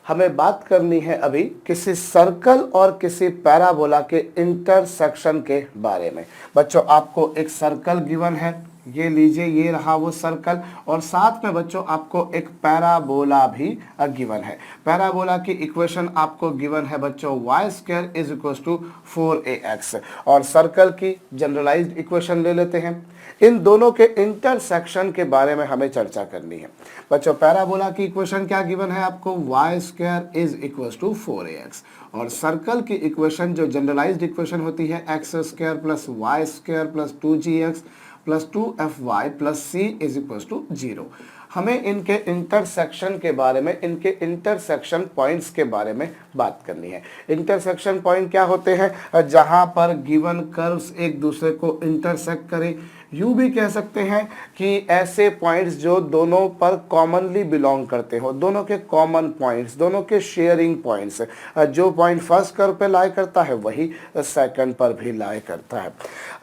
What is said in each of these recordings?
हमें बात करनी है अभी किसी सर्कल और किसी पैराबोला के इंटरसेक्शन के बारे में। बच्चों आपको एक सर्कल गिवन है, ये लीजिए, ये रहा वो सर्कल, और साथ में बच्चों आपको एक पैराबोला भी गिवन है। पैराबोला की इक्वेशन आपको गिवन है बच्चों y square is equal to 4ax, और सर्कल की जनरलाइज्ड इक्वेशन ले लेते हैं। इन दोनों के इंटरसेक्शन के बारे में हमें चर्चा करनी है। बच्चों पैराबोला की इक्वेशन क्या गिवन है आपको, y square is equal to 4ax, और सर्कल की इक्वेशन जो जनरलाइज्ड इक्वेशन होती है x square plus y square plus 2gx plus 2fy plus c is equal to 0। हमें इनके इंटरसेक्शन के बारे में, इनके इंटरसेक्शन पॉइंट्स के बारे में बात करनी है। इंटरसेक्शन पॉइंट क्या होते हैं, जहां पर गिवन कर्व्स एक दूसरे को इंटरसेक्ट करें। यूँ भी कह सकते हैं कि ऐसे पॉइंट्स जो दोनों पर कॉमनली बिलोंग करते हो, दोनों के कॉमन पॉइंट्स, दोनों के शेयरिंग पॉइंट्स। जो पॉइंट फर्स्ट कर्व पे लाई करता है वही सेकंड पर भी लाई करता है।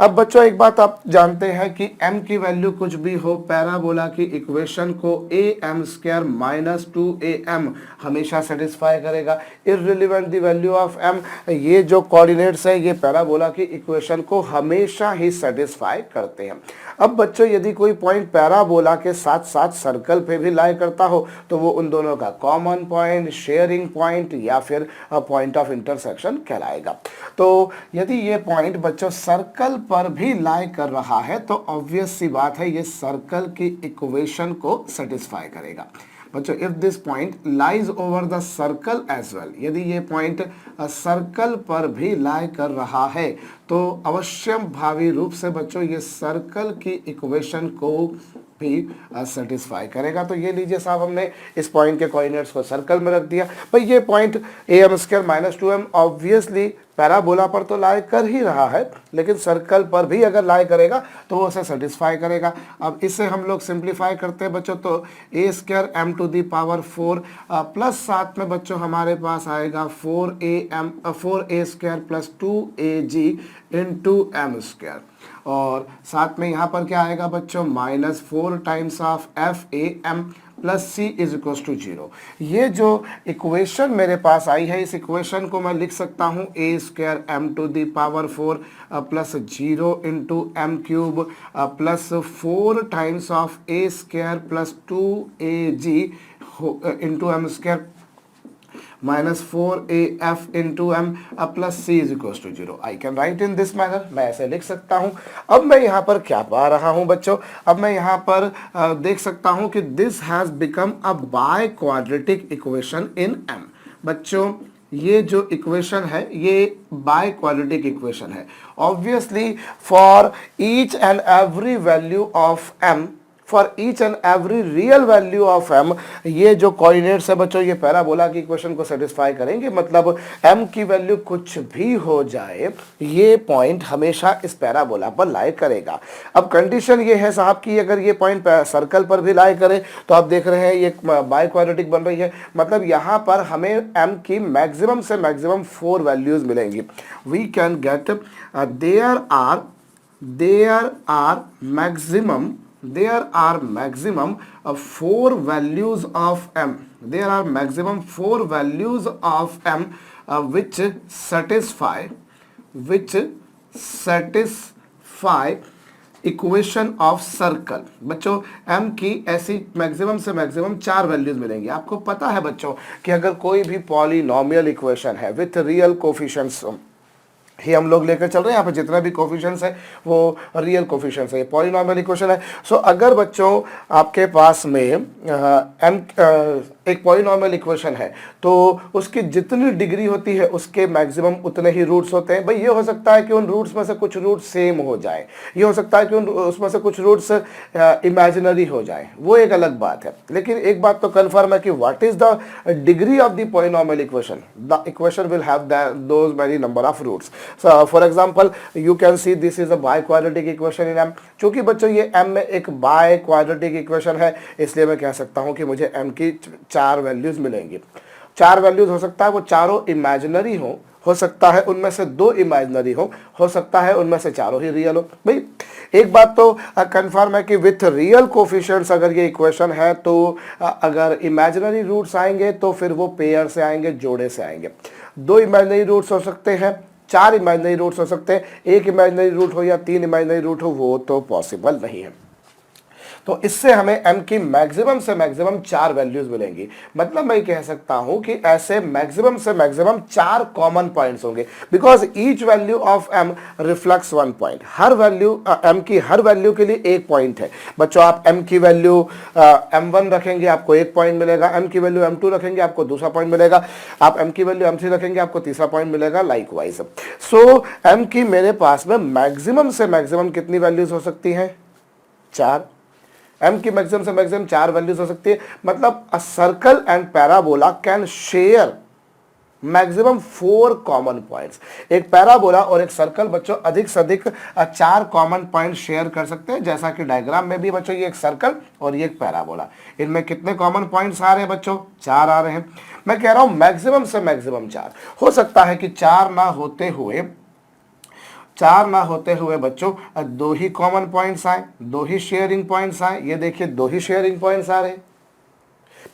अब बच्चों एक बात आप जानते हैं कि m की वैल्यू कुछ भी हो, पैराबोला की इक्वेशन को am स्क्वायर माइनस 2am हमेशा सेटिस्फाई करेगा। Irrelevant the value of m, ये जो कोऑर्डिनेट्स है ये पैराबोला की इक्वेशन को हमेशा ही सेटिस्फाई करते हैं। अब बच्चों यदि कोई पॉइंट पैराबोला के साथ साथ सर्कल पे भी लाई करता हो तो वो उन दोनों का कॉमन पॉइंट, शेयरिंग पॉइंट या फिर पॉइंट ऑफ इंटरसेक्शन कहलाएगा। तो यदि ये पॉइंट बच्चों सर्कल पर भी लाई कर रहा है तो ऑब्वियस सी बात है ये सर्कल की इक्वेशन को सेटिस्फाई करेगा। बच्चों if this point lies over the circle as well, यदि ये पॉइंट सर्कल पर भी लाई कर रहा है तो अवश्यम भावी रूप से बच्चों ये सर्कल की इक्वेशन को भी सेटिस्फाई करेगा। तो ये लीजिए साहब, हमने इस पॉइंट के कोऑर्डिनेट्स को सर्कल में रख दिया। भाई ये point am square minus 2m obviously parabola पर तो लाई कर ही रहा है, लेकिन सर्कल पर भी अगर लाई करेगा तो वो उसे सेटिस्फाई करेगा। अब इसे हम लोग सिंप्लीफाई करते हैं बच्चों, तो a square m to the power 4 plus साथ में बच्चों हमारे पास आएगा 4a square plus 2ag into m square, और साथ में यहाँ पर क्या आएगा बच्चों minus 4 times of f(am) plus c is equal to 0। ये जो इक्वेशन मेरे पास आई है, इस इक्वेशन को मैं लिख सकता हूँ a square m to the power 4 plus 0 into m cube plus 4 times of a square plus 2ag into m square minus 4af into M plus C is equal to 0। I can write in this manner, मैं ऐसे लिख सकता हूं। अब मैं यहाँ पर क्या पा रहा हूं बच्चों, अब मैं यहाँ पर देख सकता हूं कि this has become a biquadratic equation in M. बच्चों ये जो इक्वेशन है ये बाय क्वाड्रेटिक इक्वेशन है। Obviously for each and every value of M, for each and every real value of m, ये जो कोऑर्डिनेट्स है बच्चों ये पैराबोला की इक्वेशन को सेटिस्फाई करेंगे। मतलब m की वैल्यू कुछ भी हो जाए ये पॉइंट हमेशा इस पैराबोला पर लाई करेगा। अब कंडीशन ये है साहब कि अगर ये पॉइंट सर्कल पर भी लाई करे तो आप देख रहे हैं ये बाय क्वाड्रेटिक बन रही है, मतलब यहाँ पर हमें m की मैक्सिमम से मैक्सिमम 4 वैल्यूज मिलेंगी। We can get there are maximum 4 values of m. There are maximum 4 values of m which satisfy equation of circle. बच्चों m की ऐसी मैक्सिमम से मैक्सिमम 4 वैल्यूज मिलेंगी। आपको पता है बच्चों कि अगर कोई भी पॉलिनोमियल इक्वेशन है विथ रियल कोफिशिएंट्स ही हम लोग लेकर चल रहे हैं, यहाँ पे जितना भी कोफिशिएंट्स है वो रियल कोफिशिएंट्स है, पॉलिनोमियल इक्वेशन है। सो अगर बच्चों आपके पास में एक पॉलिनोमियल इक्वेशन है तो उसकी जितनी डिग्री होती है उसके मैक्सिमम उतने ही रूट्स होते हैं। भाई ये हो सकता है कि उन रूट्स में से कुछ रूट्स सेम हो जाए, ये हो सकता है कि उसमें से कुछ रूट्स इमेजिनरी हो जाए, वो एक अलग बात है। लेकिन एक बात तो कन्फर्म है कि what is the degree of the polynomial equation, the equation will have those many number of roots. For example you can see this is a biquadratic equation in m। चूंकि बच्चों ये m में एक by quadratic equation है इसलिए मैं कह सकता हूं कि मुझे m की 4 वैल्यूज मिलेंगी। 4 वैल्यूज हो सकता है वो चारों इमेजिनरी हो हो सकता है उनमें से 2 इमेजिनरी हो सकता है उनमें से चारों ही रियल हो। भाई एक बात तो कंफर्म है कि विथ रियल कोफिशिएंट्स अगर ये इक्वेशन है तो अगर इमेजिनरी रूट्स आएंगे तो फिर वो पेयर से आएंगे, जोड़े से आएंगे। 2 इमेजिनरी रूट्स हो सकते हैं, 4 इमेजिनरी रूट्स हो सकते हैं, 1 इमेजिनरी रूट हो या 3 इमेजिनरी रूट हो, वो तो पॉसिबल नहीं है। तो इससे हमें m की मैक्सिमम से मैक्सिमम 4 वैल्यूज मिलेंगी। मतलब मैं कह सकता हूं कि ऐसे मैक्सिमम से मैक्सिमम 4 कॉमन पॉइंट्स होंगे, because each value of m reflects 1 point. Her value m की हर वैल्यू के लिए 1 पॉइंट है। बच्चों आप m की वैल्यू m1 रखेंगे आपको 1 पॉइंट मिलेगा, m की वैल्यू m2 रखेंगे आपको दूसरा पॉइंट मिलेगा, आप m की वैल्यू m3 रखेंगे आपको तीसरा पॉइंट मिलेगा, लाइकवाइज। सो m की मेरे पास में मैक्सिमम से मैक्सिमम कितनी वैल्यूज हो सकती हैं? 4। m की मैक्सिमम से मैक्सिमम 4 वैल्यूज हो सकती है। मतलब a circle and parabola can share maximum 4 common points. एक पैराबोला और एक सर्कल बच्चों अधिक से अधिक 4 कॉमन पॉइंट शेयर कर सकते हैं। जैसा कि डायग्राम में भी बच्चों ये एक सर्कल और ये एक पैराबोला, इनमें कितने कॉमन पॉइंट्स आ रहे हैं बच्चों? 4 आ रहे हैं। मैं कह रहा हूं मैक्सिमम से मैक्सिमम 4। हो सकता है कि 4 ना होते हुए बच्चों 2 ही कॉमन पॉइंट्स आए, 2 ही शेयरिंग पॉइंट्स आए। ये देखिए 2 ही शेयरिंग पॉइंट्स आ रहे हैं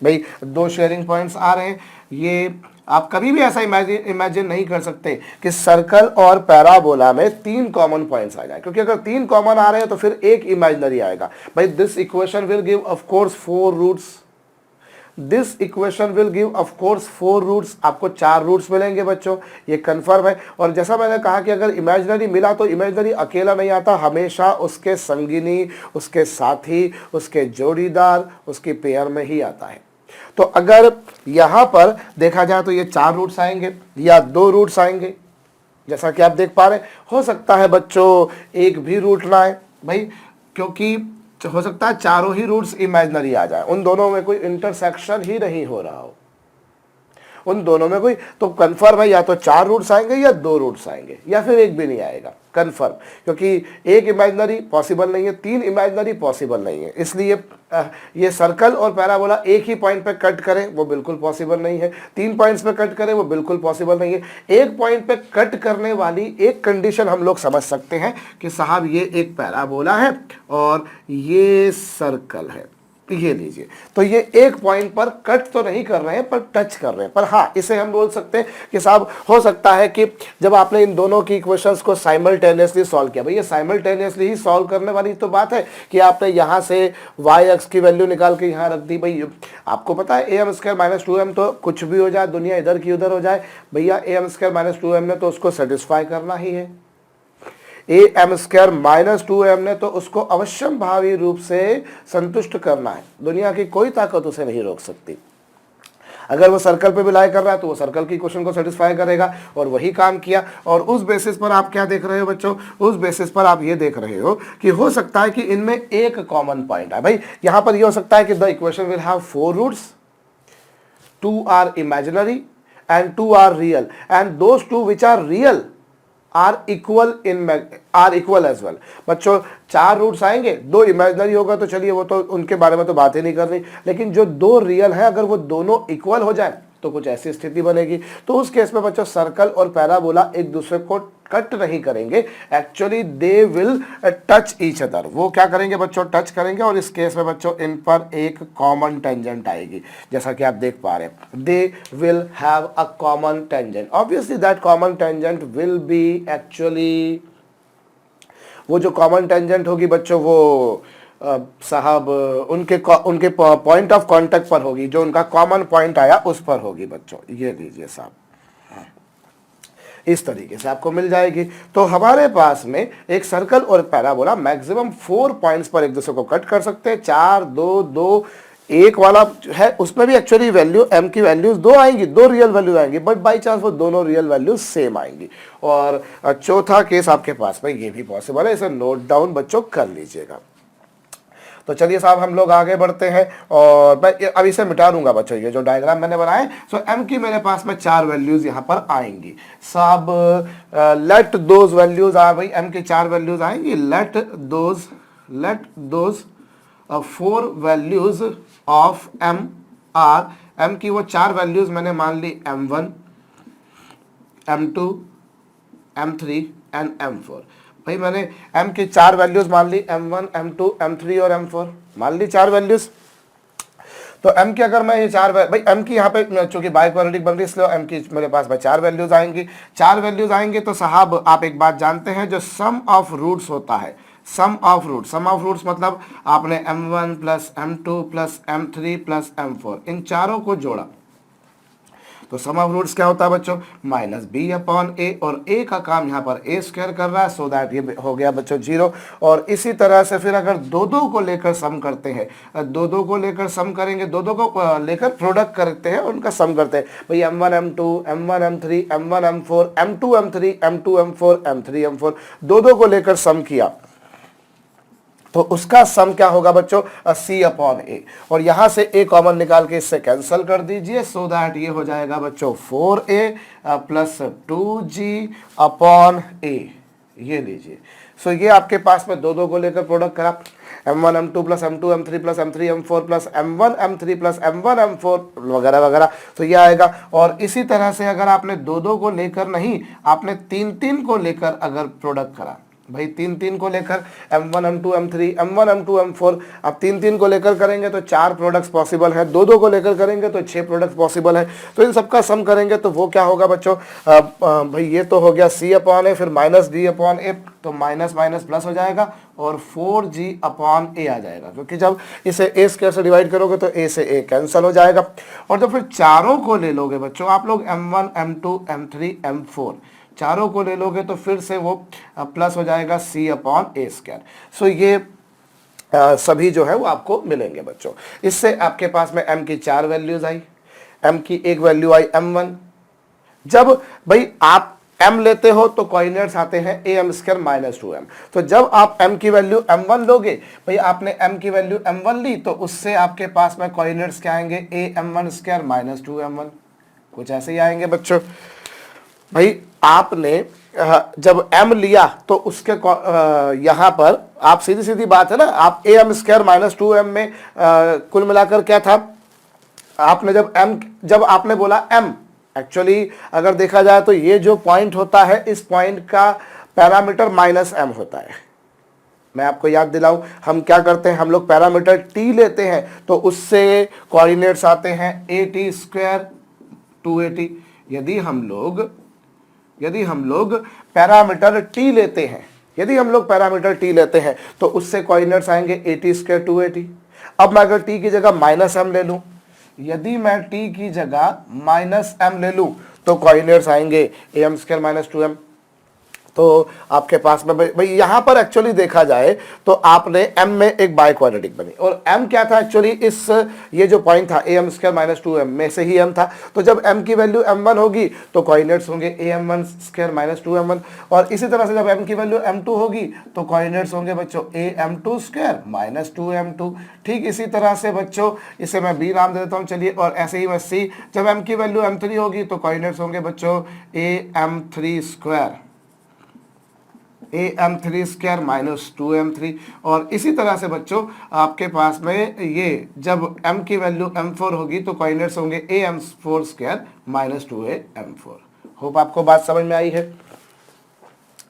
भाई, 2 शेयरिंग पॉइंट्स आ रहे हैं। ये आप कभी भी ऐसा इमेजिन नहीं कर सकते कि सर्कल और पैराबोला में 3 कॉमन पॉइंट्स आ जाए, क्योंकि अगर 3 कॉमन आ रहे हैं तो फिर एक इमेजिनरी आएगा। भाई this equation will give of course 4 roots, this equation will give of course 4 roots. आपको 4 रूट्स मिलेंगे बच्चों, ये कंफर्म है। और जैसा मैंने कहा कि अगर इमेजिनरी मिला तो इमेजिनरी अकेला नहीं आता, हमेशा उसके संगिनी, उसके साथी, उसके जोड़ीदार, उसकी पेयर में ही आता है। तो अगर यहां पर देखा जाए तो ये 4 रूट्स आएंगे या 2 रूट्स आएंगे, जैसा कि आप देख पा रहे हैं। हो सकता है बच्चों एक भी रूट ना आए भाई, क्योंकि हो सकता है चारों ही रूट्स इमेजिनरी आ जाए, उन दोनों में कोई इंटरसेक्शन ही नहीं हो रहा हो, उन दोनों में कोई, तो कंफर्म है या तो 4 रूट्स आएंगे या 2 रूट्स आएंगे या फिर एक भी नहीं आएगा, कंफर्म। क्योंकि एक इमेजिनरी पॉसिबल नहीं है, 3 इमेजिनरी पॉसिबल नहीं है। इसलिए ये सर्कल और पैराबोला एक ही पॉइंट पे कट करें वो बिल्कुल पॉसिबल नहीं है, 3 पॉइंट्स पे कट करें वो बिल्कुल पॉसिबल नहीं है। एक पॉइंट पे कट करने वाली एक कंडीशन हम लोग समझ सकते हैं कि साहब ये एक पैराबोला है और ये सर्कल है, ये लीजिए। तो ये एक पॉइंट पर कट तो नहीं कर रहे हैं पर टच कर रहे हैं। पर हाँ, इसे हम बोल सकते हैं कि साहब हो सकता है कि जब आपने इन दोनों की इक्वेशंस को साइमल्टेनियसली सॉल्व किया, भाई ये साइमल्टेनियसली ही सॉल्व करने वाली तो बात है कि आपने यहाँ से वाई एक्स की वैल्यू निकाल के यहाँ रख दी। भाई आपको पता है am² - 2m तो कुछ भी हो जाए, दुनिया इधर की उधर हो जाए, भैया am² - 2m ने तो उसको सेटिस्फाई करना ही है, am² - 2m ने तो उसको अवश्यम भावी रूप से संतुष्ट करना है। दुनिया की कोई ताकत उसे नहीं रोक सकती। अगर वो सर्कल पे बिलाई कर रहा है तो वो सर्कल की क्वेश्चन को सेटिस्फाई करेगा, और वही काम किया। और उस बेसिस पर आप क्या देख रहे हो बच्चों? उस बेसिस पर आप ये देख रहे हो कि हो सकता है कि इनमें एक कॉमन पॉइंट है। भाई यहां पर ये हो सकता है कि the equation will have 4 roots, 2 are imaginary and 2 are real, and those 2 which are real are equal as well. बच्चों 4 रूट्स आएंगे, 2 इमेजिनरी होगा तो चलिए वो तो उनके बारे में तो बात ही नहीं कर रही, लेकिन जो 2 रियल है अगर वो दोनों इक्वल हो जाए तो कुछ ऐसी स्थिति बनेगी। तो उस केस में बच्चों सर्कल और पैराबोला एक दूसरे को कट नहीं करेंगे, actually they will touch each other. वो क्या करेंगे बच्चों? टच करेंगे, और इस केस में बच्चों इन पर एक कॉमन टेंजेंट आएगी, जैसा कि आप देख पा रहे हैं। They will have a common tangent, obviously that common tangent will be actually, वो जो कॉमन टेंजेंट होगी बच्चों वो साहब उनके पॉइंट ऑफ कांटेक्ट पर होगी, जो उनका कॉमन पॉइंट आया उस पर होगी बच्चों। ये लीजिए साहब, इस तरीके से आपको मिल जाएगी। तो हमारे पास में एक सर्कल और पैराबोला मैक्सिमम 4 पॉइंट्स पर एक दूसरे को कट कर सकते हैं। 4, 2, 2, एक वाला है उसमें भी एक्चुअली वैल्यू m की वैल्यूज 2 आएंगी, 2 रियल वैल्यू आएंगी, बट बाई चांस वो दोनों रियल वैल्यूज सेम आएंगी। और चौथा केस आपके पास में ये भी पॉसिबल है, इसे नोट डाउन बच्चों कर लीजिएगा। तो चलिए साहब हम लोग आगे बढ़ते हैं, और मैं अब इसे मिटा दूंगा बच्चों, ये जो डायग्राम मैंने बनाए। सो m की मेरे पास में 4 वैल्यूज यहाँ पर आएंगी साहब। लेट दोज वैल्यूज आर, भाई m की 4 वैल्यूज आएंगी। Let those 4 values of m are, m की वो 4 वैल्यूज मैंने मान ली m1, M2, M3 and M4। भाई मैंने M की 4 वैल्यूज मान ली, M1, M2, M3 और M4 मान ली 4 वैल्यूज। तो M की अगर मैं ये 4 भाई M की यहाँ पे चूंकि बाई क्वाड्रेटिक बन रही है इसलिए M की मेरे पास भाई 4 वैल्यूज आएंगी। 4 वैल्यूज आएंगे तो साहब आप एक बात जानते हैं, जो सम ऑफ रूट्स होता है, सम ऑफ रूट्स मतलब आपने M1 plus M2 plus M3 plus M4 इन चारों को जोड़ा तो सम ऑफ रूट्स क्या होता है बच्चों, माइनस बी अपॉन ए, और ए का काम यहाँ पर ए स्क्वायर कर रहा है, सो दैट ये हो गया बच्चों 0। और इसी तरह से फिर अगर दो दो को लेकर सम करते हैं, दो दो को लेकर सम करेंगे, दो दो को लेकर प्रोडक्ट करते हैं, उनका सम करते हैं भाई M1 M2 M1 M3 M1 M4 M2 M3 M2 M4 M3 M4, दो दो को लेकर सम किया तो उसका सम क्या होगा बच्चों, C अपॉन ए, और यहां से ए कॉमन निकाल के इससे कैंसिल कर दीजिए, सो दैट ये हो जाएगा बच्चों 4a प्लस 2g अपॉन ए, ये लीजिए। सो ये आपके पास में दो दो को लेकर प्रोडक्ट करा, M1 M2 plus M2 M3 plus M3 M4 plus M1 M3 plus M1 M4 वगैरह वगैरह, तो ये आएगा। और इसी तरह से अगर आपने दो दो को लेकर नहीं, आपने तीन तीन को लेकर अगर प्रोडक्ट करा, भाई तीन तीन को लेकर M1 M2 M3 M1 M2 M4, अब तीन तीन को लेकर करेंगे तो 4 प्रोडक्ट्स पॉसिबल है, दो दो को लेकर करेंगे तो 6 प्रोडक्ट्स पॉसिबल है। तो इन सबका सम करेंगे तो वो क्या होगा बच्चों, भाई ये तो हो गया C अपॉन ए, फिर माइनस D अपॉन ए, तो माइनस माइनस प्लस हो जाएगा और 4G अपॉन ए आ जाएगा, क्योंकि जब इसे ए स्क्वायर से डिवाइड करोगे तो ए से ए कैंसिल हो जाएगा। और जब फिर चारों को ले लोगे बच्चों आप लोग M1 M2 M3 M4 चारों को ले लोगे तो फिर से वो प्लस हो जाएगा C अपॉन ए स्क्वायर। सो ये सभी जो है वो आपको मिलेंगे बच्चों। इससे आपके पास में M की 4 वैल्यूज आई, M की एक वैल्यू आई M1। जब भाई आप M लेते हो तो कोऑर्डिनेट्स आते हैं am स्क्वायर माइनस 2m, तो जब आप M की वैल्यू M1 लोगे, भाई आपने M की वैल्यू M1 ली तो उससे आपके पास में कोऑर्डिनेट्स क्या आएंगे, am1 स्क्वायर माइनस 2m1, कुछ ऐसे ही आएंगे बच्चों। भाई आपने जब M लिया तो उसके यहाँ पर आप सीधी सीधी बात है ना, आप am स्क्वायर माइनस 2m में कुल मिलाकर क्या था, आपने जब आपने बोला M, एक्चुअली अगर देखा जाए तो ये जो पॉइंट होता है इस पॉइंट का पैरामीटर माइनस M होता है। मैं आपको याद दिलाऊं, हम क्या करते हैं, हम लोग पैरामीटर t लेते हैं तो उससे कोऑर्डिनेट्स आते हैं at स्क्वायर 2at। यदि हम लोग पैरामीटर t लेते हैं, तो उससे कोऑर्डिनेट्स आएंगे at स्क्वायर 2at। अब मैं अगर t की जगह माइनस m ले लूं, यदि मैं t की जगह माइनस m ले लूं तो कोऑर्डिनेट्स आएंगे am स्क्वायर माइनस 2m। तो आपके पास में भाई यहाँ पर एक्चुअली देखा जाए तो आपने m में एक बाई क्वाड्रेटिक बनी, और m क्या था एक्चुअली, इस ये जो पॉइंट था am स्क्वायर माइनस 2m में से ही m था। तो जब m की वैल्यू m1 होगी तो कोऑर्डिनेट्स होंगे am1 स्क्वायर माइनस 2m1, और इसी तरह से जब m की वैल्यू m2 होगी तो कोऑर्डिनेट्स होंगे बच्चों am2 स्क्वायर माइनस 2m2। ठीक इसी तरह से बच्चों इसे मैं b नाम दे देता हूँ, चलिए, और ऐसे ही मैं c, जब m की वैल्यू m3 होगी तो कोऑर्डिनेट्स होंगे बच्चों am3 square am3 square minus 2m3। और इसी तरह से बच्चों आपके पास में ये जब m की वैल्यू m4 होगी तो कोऑर्डिनेट्स होंगे am4 square minus 2am4। Hope आपको बात समझ में आई है।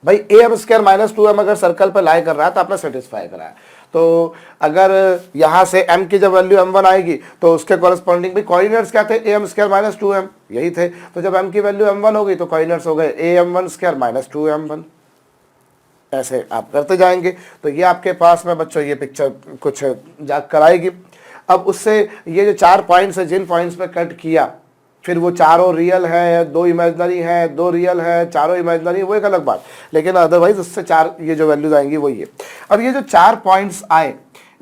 भाई am स्क्वायर माइनस 2m अगर सर्कल पर लाई कर रहा है तो आपने सेटिस्फाई करा है, तो अगर यहां से m की जब वैल्यू m1 आएगी तो उसके कॉरेस्पॉन्डिंग भी कोऑर्डिनेट्स क्या थे, am स्क्वायर माइनस 2m यही थे। तो जब m की वैल्यू m1 होगी तो कोऑर्डिनेट्स हो गए am1 स्क्वायर माइनस 2m1। ऐसे आप करते जाएंगे तो ये आपके पास में बच्चों ये पिक्चर कुछ जाग कर आएगी। अब उससे ये जो 4 पॉइंट्स है, जिन पॉइंट्स पे कट किया, फिर वो चारों रियल है, 2 इमेजिनरी है, 2 रियल है, चारों इमेजिनरी, वो एक अलग बात, लेकिन अदरवाइज उससे 4 ये जो वैल्यूज आएंगी वही है। अब ये जो 4 पॉइंट्स आए,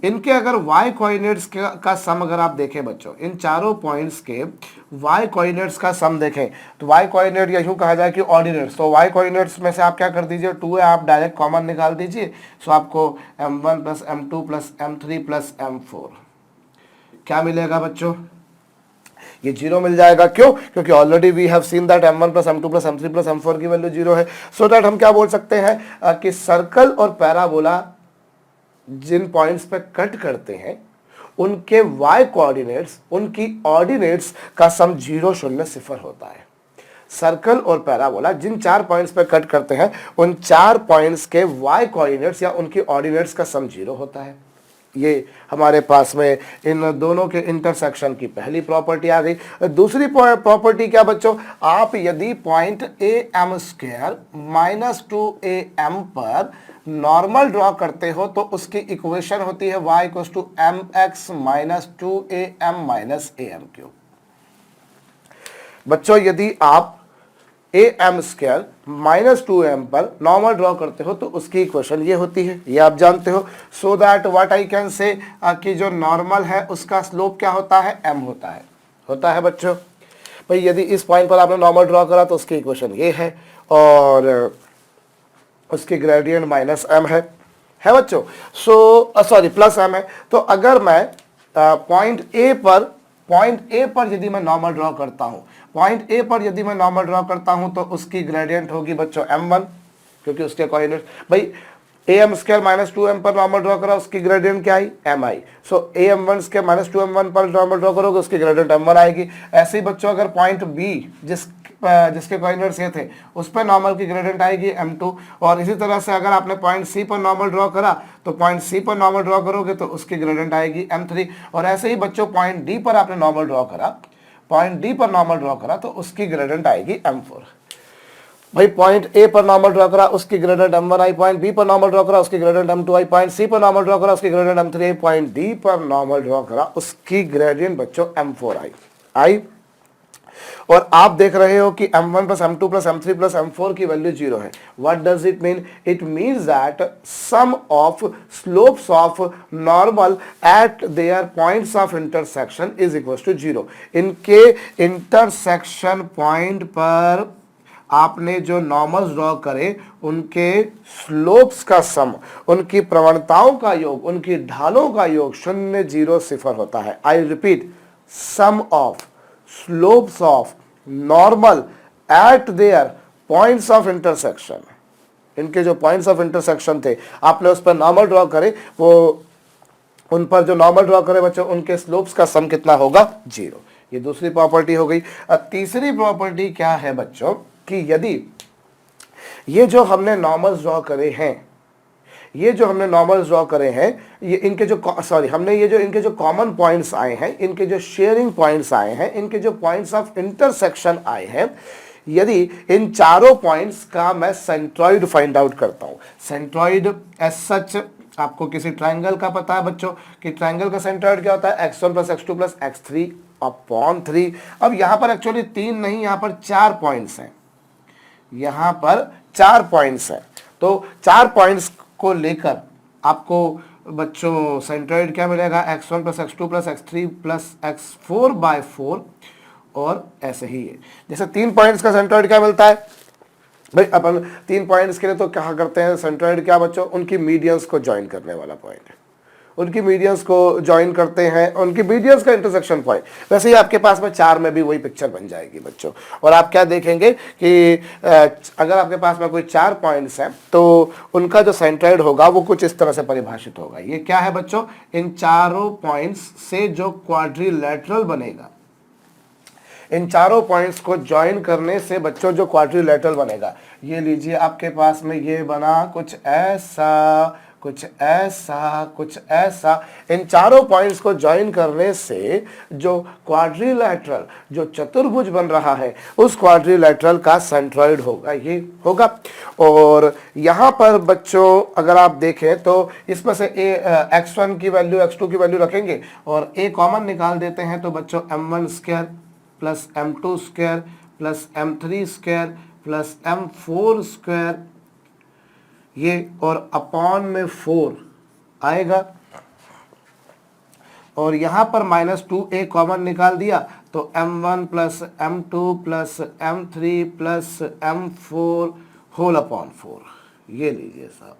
इनके अगर y कोऑर्डिनेट्स का सम अगर आप देखें बच्चों, इन चारों पॉइंट्स के y कोऑर्डिनेट्स का सम देखें तो y कोऑर्डिनेट या यूं कहा जाए कि ऑर्डिनेट्स, तो y कोऑर्डिनेट्स में से आप क्या कर दीजिए, 2 है, आप डायरेक्ट कॉमन निकाल दीजिए। सो आपको m1 plus m2 plus m3 plus m4 क्या मिलेगा बच्चों, ये 0 मिल जाएगा। क्यों, क्योंकि already we have seen that m1 plus m2 plus m3 plus m4 की वैल्यू 0 है। सो दैट हम क्या बोल सकते हैं कि सर्कल और पैराबोला जिन पॉइंट्स पे कट करते हैं उनके y कोऑर्डिनेट्स, उनकी ऑर्डिनेट्स का सम 0 0 0 होता है। सर्कल और पैराबोला जिन 4 पॉइंट्स पे कट करते हैं उन 4 पॉइंट्स के y कोऑर्डिनेट्स या उनकी ऑर्डिनेट्स का सम 0 होता है। ये हमारे पास में इन दोनों के इंटरसेक्शन की पहली प्रॉपर्टी आ गई। दूसरी प्रॉपर्टी क्या बच्चों, आप यदि पॉइंट am² - 2am पर नॉर्मल ड्रॉ करते हो तो उसकी इक्वेशन होती है y = mx - 2am - am³। बच्चों यदि आप am² - 2m पर नॉर्मल ड्रॉ करते हो तो उसकी इक्वेशन ये होती है, ये आप जानते हो। So that what I can say कि जो नॉर्मल है उसका स्लोप क्या होता है, m होता है बच्चों। भाई यदि इस पॉइंट पर आपने नॉर्मल ड्रॉ करा तो उसकी इक्वेशन ये है और उसकी ग्रेडियंट -m है बच्चों। सॉरी प्लस m है। तो अगर मैं पॉइंट ए पर यदि मैं नॉर्मल ड्रॉ करता हूं, पॉइंट ए पर यदि मैं नॉर्मल ड्रॉ करता हूं तो उसकी ग्रेडियंट होगी बच्चों m1, क्योंकि उसके कोऑर्डिनेट भाई am² - 2m पर नॉर्मल ड्रॉ करा उसकी ग्रेडियंट क्या आई, mi। सो am1² - 2m1 पर नॉर्मल ड्रॉ करोगे उसकी ग्रेडियंट m1 आएगी। ऐसे ही बच्चों अगर पॉइंट बी जिसके कोऑर्डिनेट्स ये थे उस पर नॉर्मल की ग्रेडियंट आएगी m2। और इसी तरह से अगर आपने पॉइंट सी पर नॉर्मल ड्रॉ करा तो पॉइंट सी पर नॉर्मल ड्रॉ करोगे तो उसकी ग्रेडियंट आएगी m3। और ऐसे ही बच्चों पॉइंट डी पर आपने नॉर्मल ड्रॉ करा, पॉइंट डी पर नॉर्मल ड्रॉ करा तो उसकी ग्रेडियंट आएगी m4। भाई पॉइंट ए पर नॉर्मल ड्रॉ करा उसकी ग्रेडियंट m1 आई, पॉइंट बी पर नॉर्मल ड्रॉ करा उसकी ग्रेडियंट m2 आई, पॉइंट सी पर नॉर्मल ड्रॉ करा उसकी ग्रेडियंट m3 आई, पॉइंट डी पर नॉर्मल ड्रॉ करा उसकी ग्रेडियंट बच्चों m4 आई। और आप देख रहे हो कि m1 + m2 + m3 + m4 की वैल्यू 0 है। What does it mean, it means that sum of slopes of normal at their points of intersection is equal to 0। इनके इंटरसेक्शन पॉइंट पर आपने जो नॉर्मल्स ड्रॉ करे उनके स्लोप्स का सम, उनकी प्रवणताओं का योग, उनकी ढालों का योग 0, 0, 0 होता है। I repeat, sum of slopes of normal at their points of intersection, इनके जो पॉइंट्स ऑफ इंटरसेक्शन थे आपने उस पर नॉर्मल ड्रॉ करे, वो उन पर जो नॉर्मल ड्रॉ करे बच्चों उनके स्लोप्स का सम कितना होगा, 0। ये दूसरी प्रॉपर्टी हो गई। तीसरी प्रॉपर्टी क्या है बच्चों कि यदि ये जो हमने नॉर्मल्स ड्रॉ करे हैं, ये जो हमने नॉर्मल्स ड्रॉ करे हैं, ये इनके जो हमने ये जो इनके जो कॉमन पॉइंट्स आए हैं, इनके जो शेयरिंग पॉइंट्स आए हैं, इनके जो पॉइंट्स ऑफ इंटरसेक्शन आए हैं, यदि इन चारों पॉइंट्स का मैं सेंट्रॉइड फाइंड आउट करता हूं। सेंट्रॉइड एज सच आपको किसी ट्रायंगल का पता है बच्चों कि ट्रायंगल का सेंट्रॉइड क्या होता है, x1 + x2 + x3/3। अब यहां पर एक्चुअली 3 नहीं, यहां पर 4 पॉइंट्स हैं, यहां पर 4 पॉइंट्स हैं। तो 4 पॉइंट्स को लेकर आपको बच्चों सेंट्रॉइड क्या मिलेगा, x1 + x2 + x3 + x4/4। और ऐसे ही है, जैसे 3 पॉइंट्स का सेंट्रॉइड क्या मिलता है भाई, अपन 3 पॉइंट्स के लिए तो क्या करते हैं, सेंट्रॉइड क्या बच्चों, उनकी मीडियंस को ज्वाइन करने वाला पॉइंट है, उनकी मीडियंस को ज्वाइन करते हैं, उनकी मीडियंस का इंटरसेक्शन पॉइंट। वैसे ही आपके पास में 4 में भी वही पिक्चर बन जाएगी बच्चों। और आप क्या देखेंगे कि अगर आपके पास में कोई 4 पॉइंट्स हैं तो उनका जो सेंट्रॉइड होगा वो कुछ इस तरह से परिभाषित होगा। ये क्या है बच्चों, इन चारों पॉइंट्स से जो क्वाड्रिलैटरल बनेगा, इन चारों पॉइंट्स को ज्वाइन करने से बच्चों जो क्वाड्रिलैटरल बनेगा, ये लीजिए आपके पास में ये बना कुछ ऐसा, कुछ ऐसा, कुछ ऐसा। इन चारों पॉइंट्स को ज्वाइन करने से जो क्वाड्रिलैटरल, जो चतुर्भुज बन रहा है, उस क्वाड्रिलैटरल का सेंट्रॉइड होगा, ये होगा। और यहाँ पर बच्चों अगर आप देखें तो इसमें से x1 की वैल्यू, x2 की वैल्यू रखेंगे और a कॉमन निकाल देते हैं तो बच्चों m1² + m2² + m3² + m4² ये और अपॉन में 4 आएगा। और यहां पर -2a कॉमन निकाल दिया तो m1 + m2 + m3 + m4 whole upon 4। ये लीजिए साहब,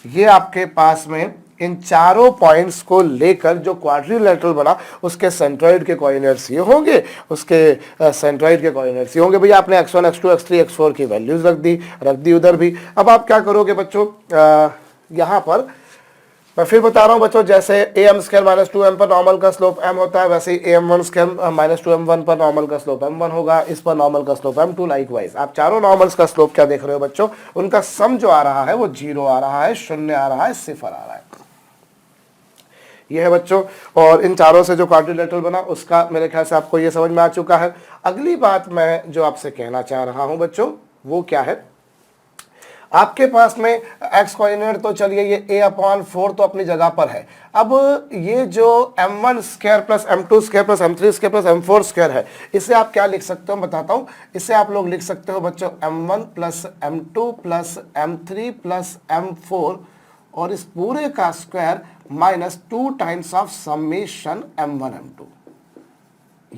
ये आपके पास में इन चारों पॉइंट्स को लेकर जो क्वाड्रिलैटरल बना उसके सेंट्रॉइड के कोऑर्डिनेट्स ये होंगे, उसके सेंट्रॉइड के कोऑर्डिनेट्स ये होंगे। भैया आपने x1, x2, x3, x4 की वैल्यूज रख दी उधर भी। अब आप क्या करोगे बच्चों, यहाँ पर मैं फिर बता रहा हूं बच्चों, जैसे am स्क्वायर माइनस 2m पर नॉर्मल का स्लोप m होता है, वैसे ही am1 स्क्वायर माइनस 2m1 पर नॉर्मल का स्लोप m1 होगा, इस पर नॉर्मल का स्लोप m2 लाइकवाइज। आप चारों नॉर्मल्स का स्लोप क्या देख रहे हो बच्चों, उनका सम जो आ रहा है वो 0 आ रहा है, 0 आ रहा है, 0 आ रहा है। ये है बच्चों, और इन चारों से जो क्वाड्रिलेटरल बना उसका मेरे ख्याल से आपको ये समझ में आ चुका है। अगली बात मैं जो आपसे कहना चाह रहा हूं बच्चों वो क्या है, आपके पास में एक्स कोऑर्डिनेट तो चलिए ये a/4 तो अपनी जगह पर है। अब ये जो m1 square plus m2 square plus m3 square plus m4 square है, इसे आप क्या लिख सकते हो बताता हूं। इसे आप लोग लिख सकते हो बच्चों m1 plus m2 plus m3 plus m4 और इस पूरे का square minus 2 times of summation m1 m2,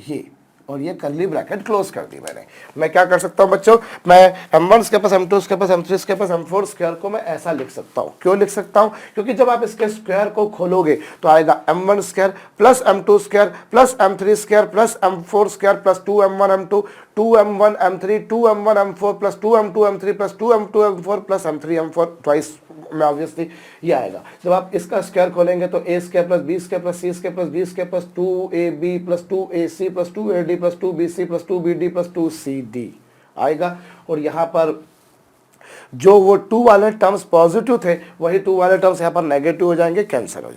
ये और ये कर्ली ब्रैकेट क्लोज कर दी मैंने। मैं क्या कर सकता हूं बच्चों, मैं m1 square plus m2 square plus m3 square plus m4 square को मैं ऐसा लिख सकता हूं। क्यों लिख सकता हूं, क्योंकि जब आप इसके स्क्वायर को खोलोगे तो आएगा m1 square plus m2 square plus m3 square plus m4 square plus 2m1 m2 2m1 m3 2m1 m4 plus 2m2 m3 plus 2m2 m4 plus m3 m4 twice में ऑब्वियसली ये आएगा। जब आप इसका स्क्वायर खोलेंगे तो a square plus b square plus c square plus d square plus 2ab plus 2ac plus 2ad plus 2bc plus 2bd plus 2cd आएगा। और यहाँ पर जो वो 2 वाले टर्म्स पॉजिटिव थे वही 2 वाले टर्म्स यहाँ पर नेगेटिव हो जाएंगे, कैंसिल हो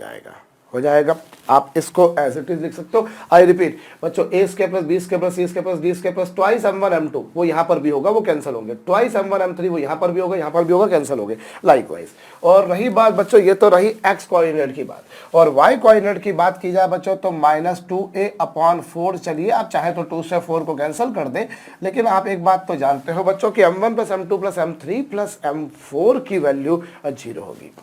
जाएगा। आप इसको एज इट इज लिख सकते हो। आई रिपीट बच्चों, a square plus b square plus c square plus d square plus twice m1 m2 वो यहाँ पर भी होगा, वो कैंसिल होंगे, ट्वाइस m1 m3 वो यहाँ पर भी होगा, यहाँ पर भी होगा, कैंसिल होंगे लाइकवाइज। और रही बात बच्चों, ये तो रही x कोऑर्डिनेट की बात, और y कोऑर्डिनेट की बात की जाए बच्चों तो माइनस 2a/4। चलिए आप चाहे तो 2 से 4 को कैंसिल कर दें, लेकिन आप एक बात तो जानते हो बच्चों कि m1 plus m2 plus m3 plus m4 की वैल्यू 0 होगी।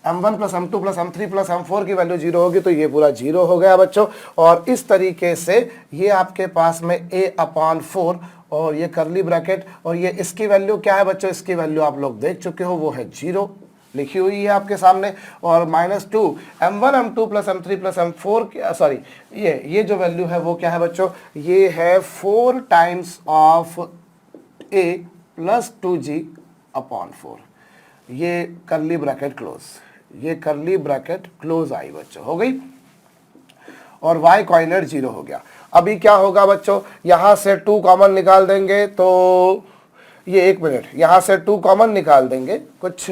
m1 plus m2 plus m3 plus m4 की वैल्यू 0 होगी, तो ये पूरा 0 हो गया बच्चों। और इस तरीके से ये आपके पास में a/4 और ये करली ब्रैकेट और ये इसकी वैल्यू क्या है बच्चों, इसकी वैल्यू आप लोग देख चुके हो, वो है 0 लिखी हुई है आपके सामने। और minus 2 m1 m2 plus m3 plus m4 sorry ये जो वैल्यू है वो क्या है बच्चों, ये है 4 times of a plus 2g/4। ये करली ब्रैकेट क्लोज, ये करली ब्रैकेट क्लोज आई बच्चों, हो गई। और y कोऑर्डिनेट 0 हो गया। अभी क्या होगा बच्चों, यहां से 2 कॉमन निकाल देंगे तो ये 1 मिनट, यहां से 2 कॉमन निकाल देंगे, कुछ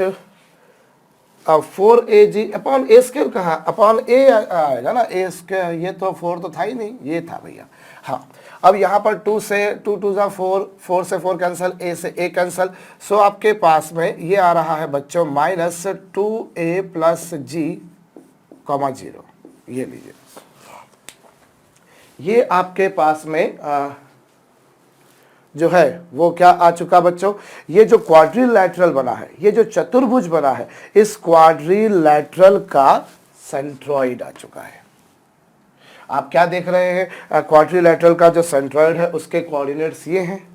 4ag अपॉन a स्क्वायर कहा, अपॉन a आएगा ना, a स्क्वायर, ये तो 4 तो था ही नहीं, ये था भैया। हाँ, अब यहाँ पर 2 से 2 2 4, 4 से 4 कैंसिल, a से a कैंसिल। सो आपके पास में ये आ रहा है बच्चों माइनस 2a प्लस g, 0। ये लीजिए, ये आपके पास में जो है वो क्या आ चुका बच्चों, ये जो क्वाड्रिलैटरल बना है, ये जो चतुर्भुज बना है, इस क्वाड्रिलैटरल का सेंट्रॉइड आ चुका है। आप क्या देख रहे हैं, क्वाड्रिलैटरल का जो सेंट्रॉइड है उसके कोऑर्डिनेट्स ये हैं।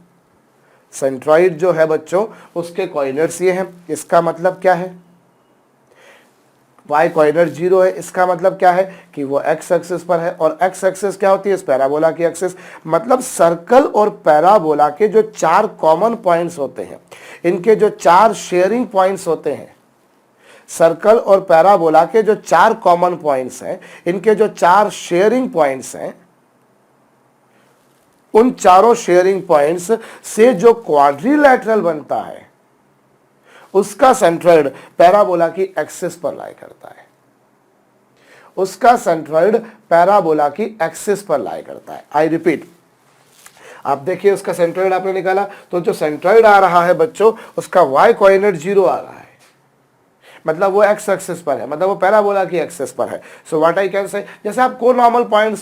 सेंट्रॉइड जो है बच्चों उसके कोऑर्डिनेट्स ये हैं। इसका मतलब क्या है, y कोऑर्डिनेट 0 है, इसका मतलब क्या है कि वो x एक्सिस पर है। और x एक्सिस क्या होती है, इस पैराबोला की एक्सिस। मतलब सर्कल और पैराबोला के जो 4 कॉमन पॉइंट्स होते हैं, इनके जो 4 शेयरिंग पॉइंट्स होते हैं, सर्कल और पैराबोला के जो 4 कॉमन पॉइंट्स हैं, इनके जो 4 शेयरिंग पॉइंट्स हैं, उन चारों शेयरिंग पॉइंट्स से जो क्वाड्रिलैटरल बनता है उसका सेंट्रॉइड पैराबोला की एक्सिस पर लाई करता है, उसका सेंट्रॉइड पैराबोला की एक्सिस पर लाई करता है। आई रिपीट, आप देखिए उसका सेंट्रॉइड आपने निकाला तो जो सेंट्रॉइड आ रहा है बच्चों उसका y कोऑर्डिनेट 0 आ रहा है, मतलब वो x एक्सिस पर है, मतलब वो पैराबोला की एक्सिस पर है। So what I can say, जैसे आप को नॉर्मल पॉइंट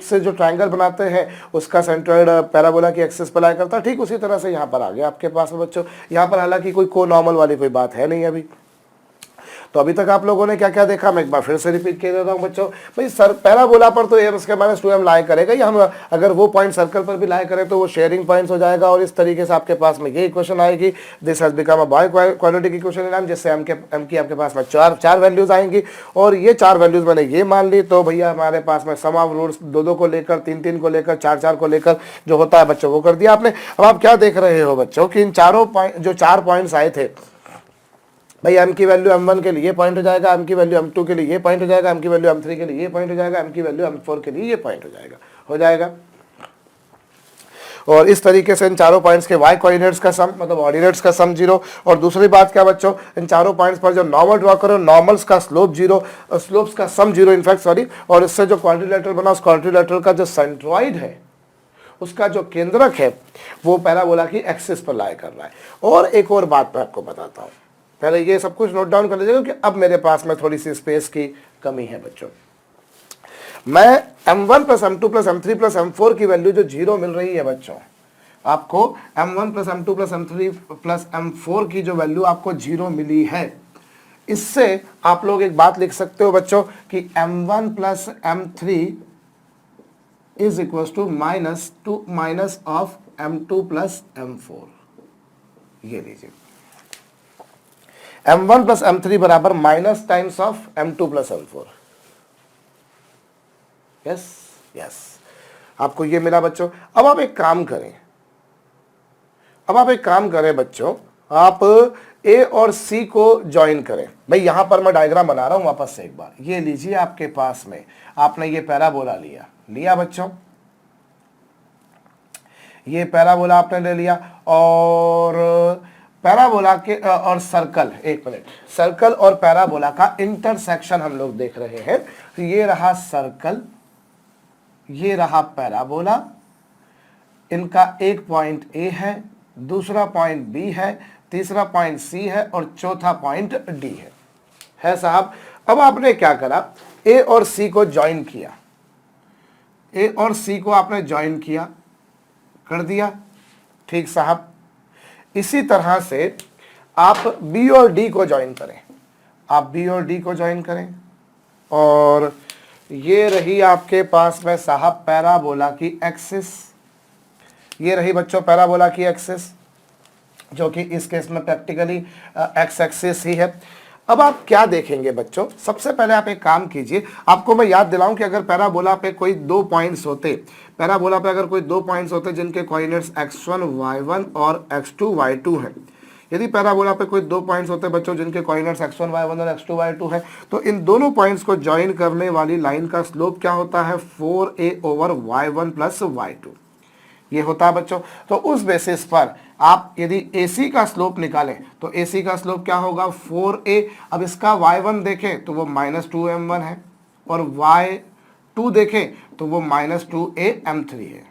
से जो ट्रायंगल बनाते हैं उसका सेंट्रॉइड पैराबोला की एक्सिस पर लाई करता है, ठीक उसी तरह से यहाँ पर आ गया आपके पास में बच्चों। यहाँ पर हालांकि कोई को नॉर्मल वाली कोई बात है नहीं अभी। तो अभी तक आप लोगों ने क्या क्या देखा, मैं एक बार फिर से रिपीट कर देता हूँ बच्चों। भाई सर पैराबोला पर तो a स्क्वायर माइनस 2m लाई करेगा, या हम अगर वो पॉइंट सर्कल पर भी लाई करें तो वो शेयरिंग पॉइंट्स हो जाएगा। और इस तरीके से आपके पास में ये इक्वेशन आएगी, this has become a biquadratic equation in m, जिससे m की आपके पास में चार वैल्यूज आएंगी। और ये 4 वैल्यूज मैंने ये मान ली, तो भैया हमारे पास में सम ऑफ रूट्स 2 को लेकर, 3 को लेकर, 4 को लेकर जो होता है बच्चों वो कर दिया आपने। अब आप क्या देख रहे हो बच्चों कि इन चारों जो 4 पॉइंट्स आए थे, भाई m की वैल्यू m1 के लिए ये पॉइंट हो जाएगा, m की वैल्यू m2 के लिए ये पॉइंट हो जाएगा, m की वैल्यू m3 के लिए ये पॉइंट हो जाएगा, m की वैल्यू m4 के लिए ये पॉइंट हो जाएगा। और इस तरीके से इन चारों पॉइंट्स के y कोऑर्डिनेट्स का सम मतलब ऑर्डिनेट्स का सम 0। और दूसरी बात क्या बच्चों, इन चारों पॉइंट्स पर जो नॉर्मल ड्रॉ करो, नॉर्मल्स का स्लोप 0, स्लोप्स का सम 0 इनफैक्ट सॉरी, और इससे जो क्वाड्रिलेटरल बना उस क्वाड्रिलेटरल का जो सेंट्रॉइड है, उसका जो केंद्रक है वो पैराबोला की एक्सिस पर लाई कर रहा है। और एक और बात मैं आपको बताता हूं, पहले ये सब कुछ नोट डाउन कर लीजिएगा क्योंकि अब मेरे पास में थोड़ी सी स्पेस की कमी है बच्चों। मैं m1 plus m2 plus m3 plus m4 की वैल्यू जो 0 मिल रही है बच्चों, आपको m1 plus m2 plus m3 plus m4 की जो वैल्यू आपको 0 मिली है, इससे आप लोग एक बात लिख सकते हो बच्चों कि m1 plus m3 is equal to minus of m2 plus m4। ये लीजिए m1 प्लस m3 बराबर minus times of m2 plus m4। Yes, आपको ये मिला बच्चों। अब आप एक काम करें बच्चों, आप ए और सी को ज्वाइन करें। भाई यहां पर मैं डायग्राम बना रहा हूं वापस से एक बार। ये लीजिए, आपके पास में आपने ये पैराबोला लिया बच्चों, ये पैराबोला आपने ले लिया, और पैराबोला के और सर्कल, एक मिनट, सर्कल और पैराबोला का इंटरसेक्शन हम लोग देख रहे हैं। तो ये रहा सर्कल, ये रहा पैराबोला, इनका एक पॉइंट ए है, दूसरा पॉइंट बी है, तीसरा पॉइंट सी है और चौथा पॉइंट डी है साहब। अब आपने क्या करा, ए और सी को ज्वाइन किया, ए और सी को आपने ज्वाइन किया, कर दिया, ठीक साहब। इसी तरह से आप बी और डी को ज्वाइन करें, आप बी और डी को ज्वाइन करें, और ये रही आपके पास में साहब पैराबोला की एक्सिस, ये रही बच्चों पैराबोला की एक्सिस, जो कि इस केस में प्रैक्टिकली एक्स एक्सिस ही है। अब आप क्या देखेंगे बच्चों, सबसे पहले आप एक काम कीजिए, आपको मैं याद दिलाऊं कि अगर पैराबोला पे कोई दो पॉइंट्स होते, पैराबोला पे अगर कोई दो पॉइंट्स होते जिनके कोऑर्डिनेट्स x1 y1 और x2 y2 हैं, यदि पैराबोला पे कोई दो पॉइंट्स होते बच्चों जिनके कोऑर्डिनेट्स x1 y1 और x2 y2 है, तो इन दोनों पॉइंट्स को ज्वाइन करने वाली लाइन का स्लोप क्या होता है, 4a over y1 plus y2, ये होता है बच्चों। तो उस बेसिस पर आप यदि AC का स्लोप निकालें तो AC का स्लोप क्या होगा, 4a। अब इसका y1 देखें तो वो -2m1 है, और y2 देखें तो वो -2am3 है।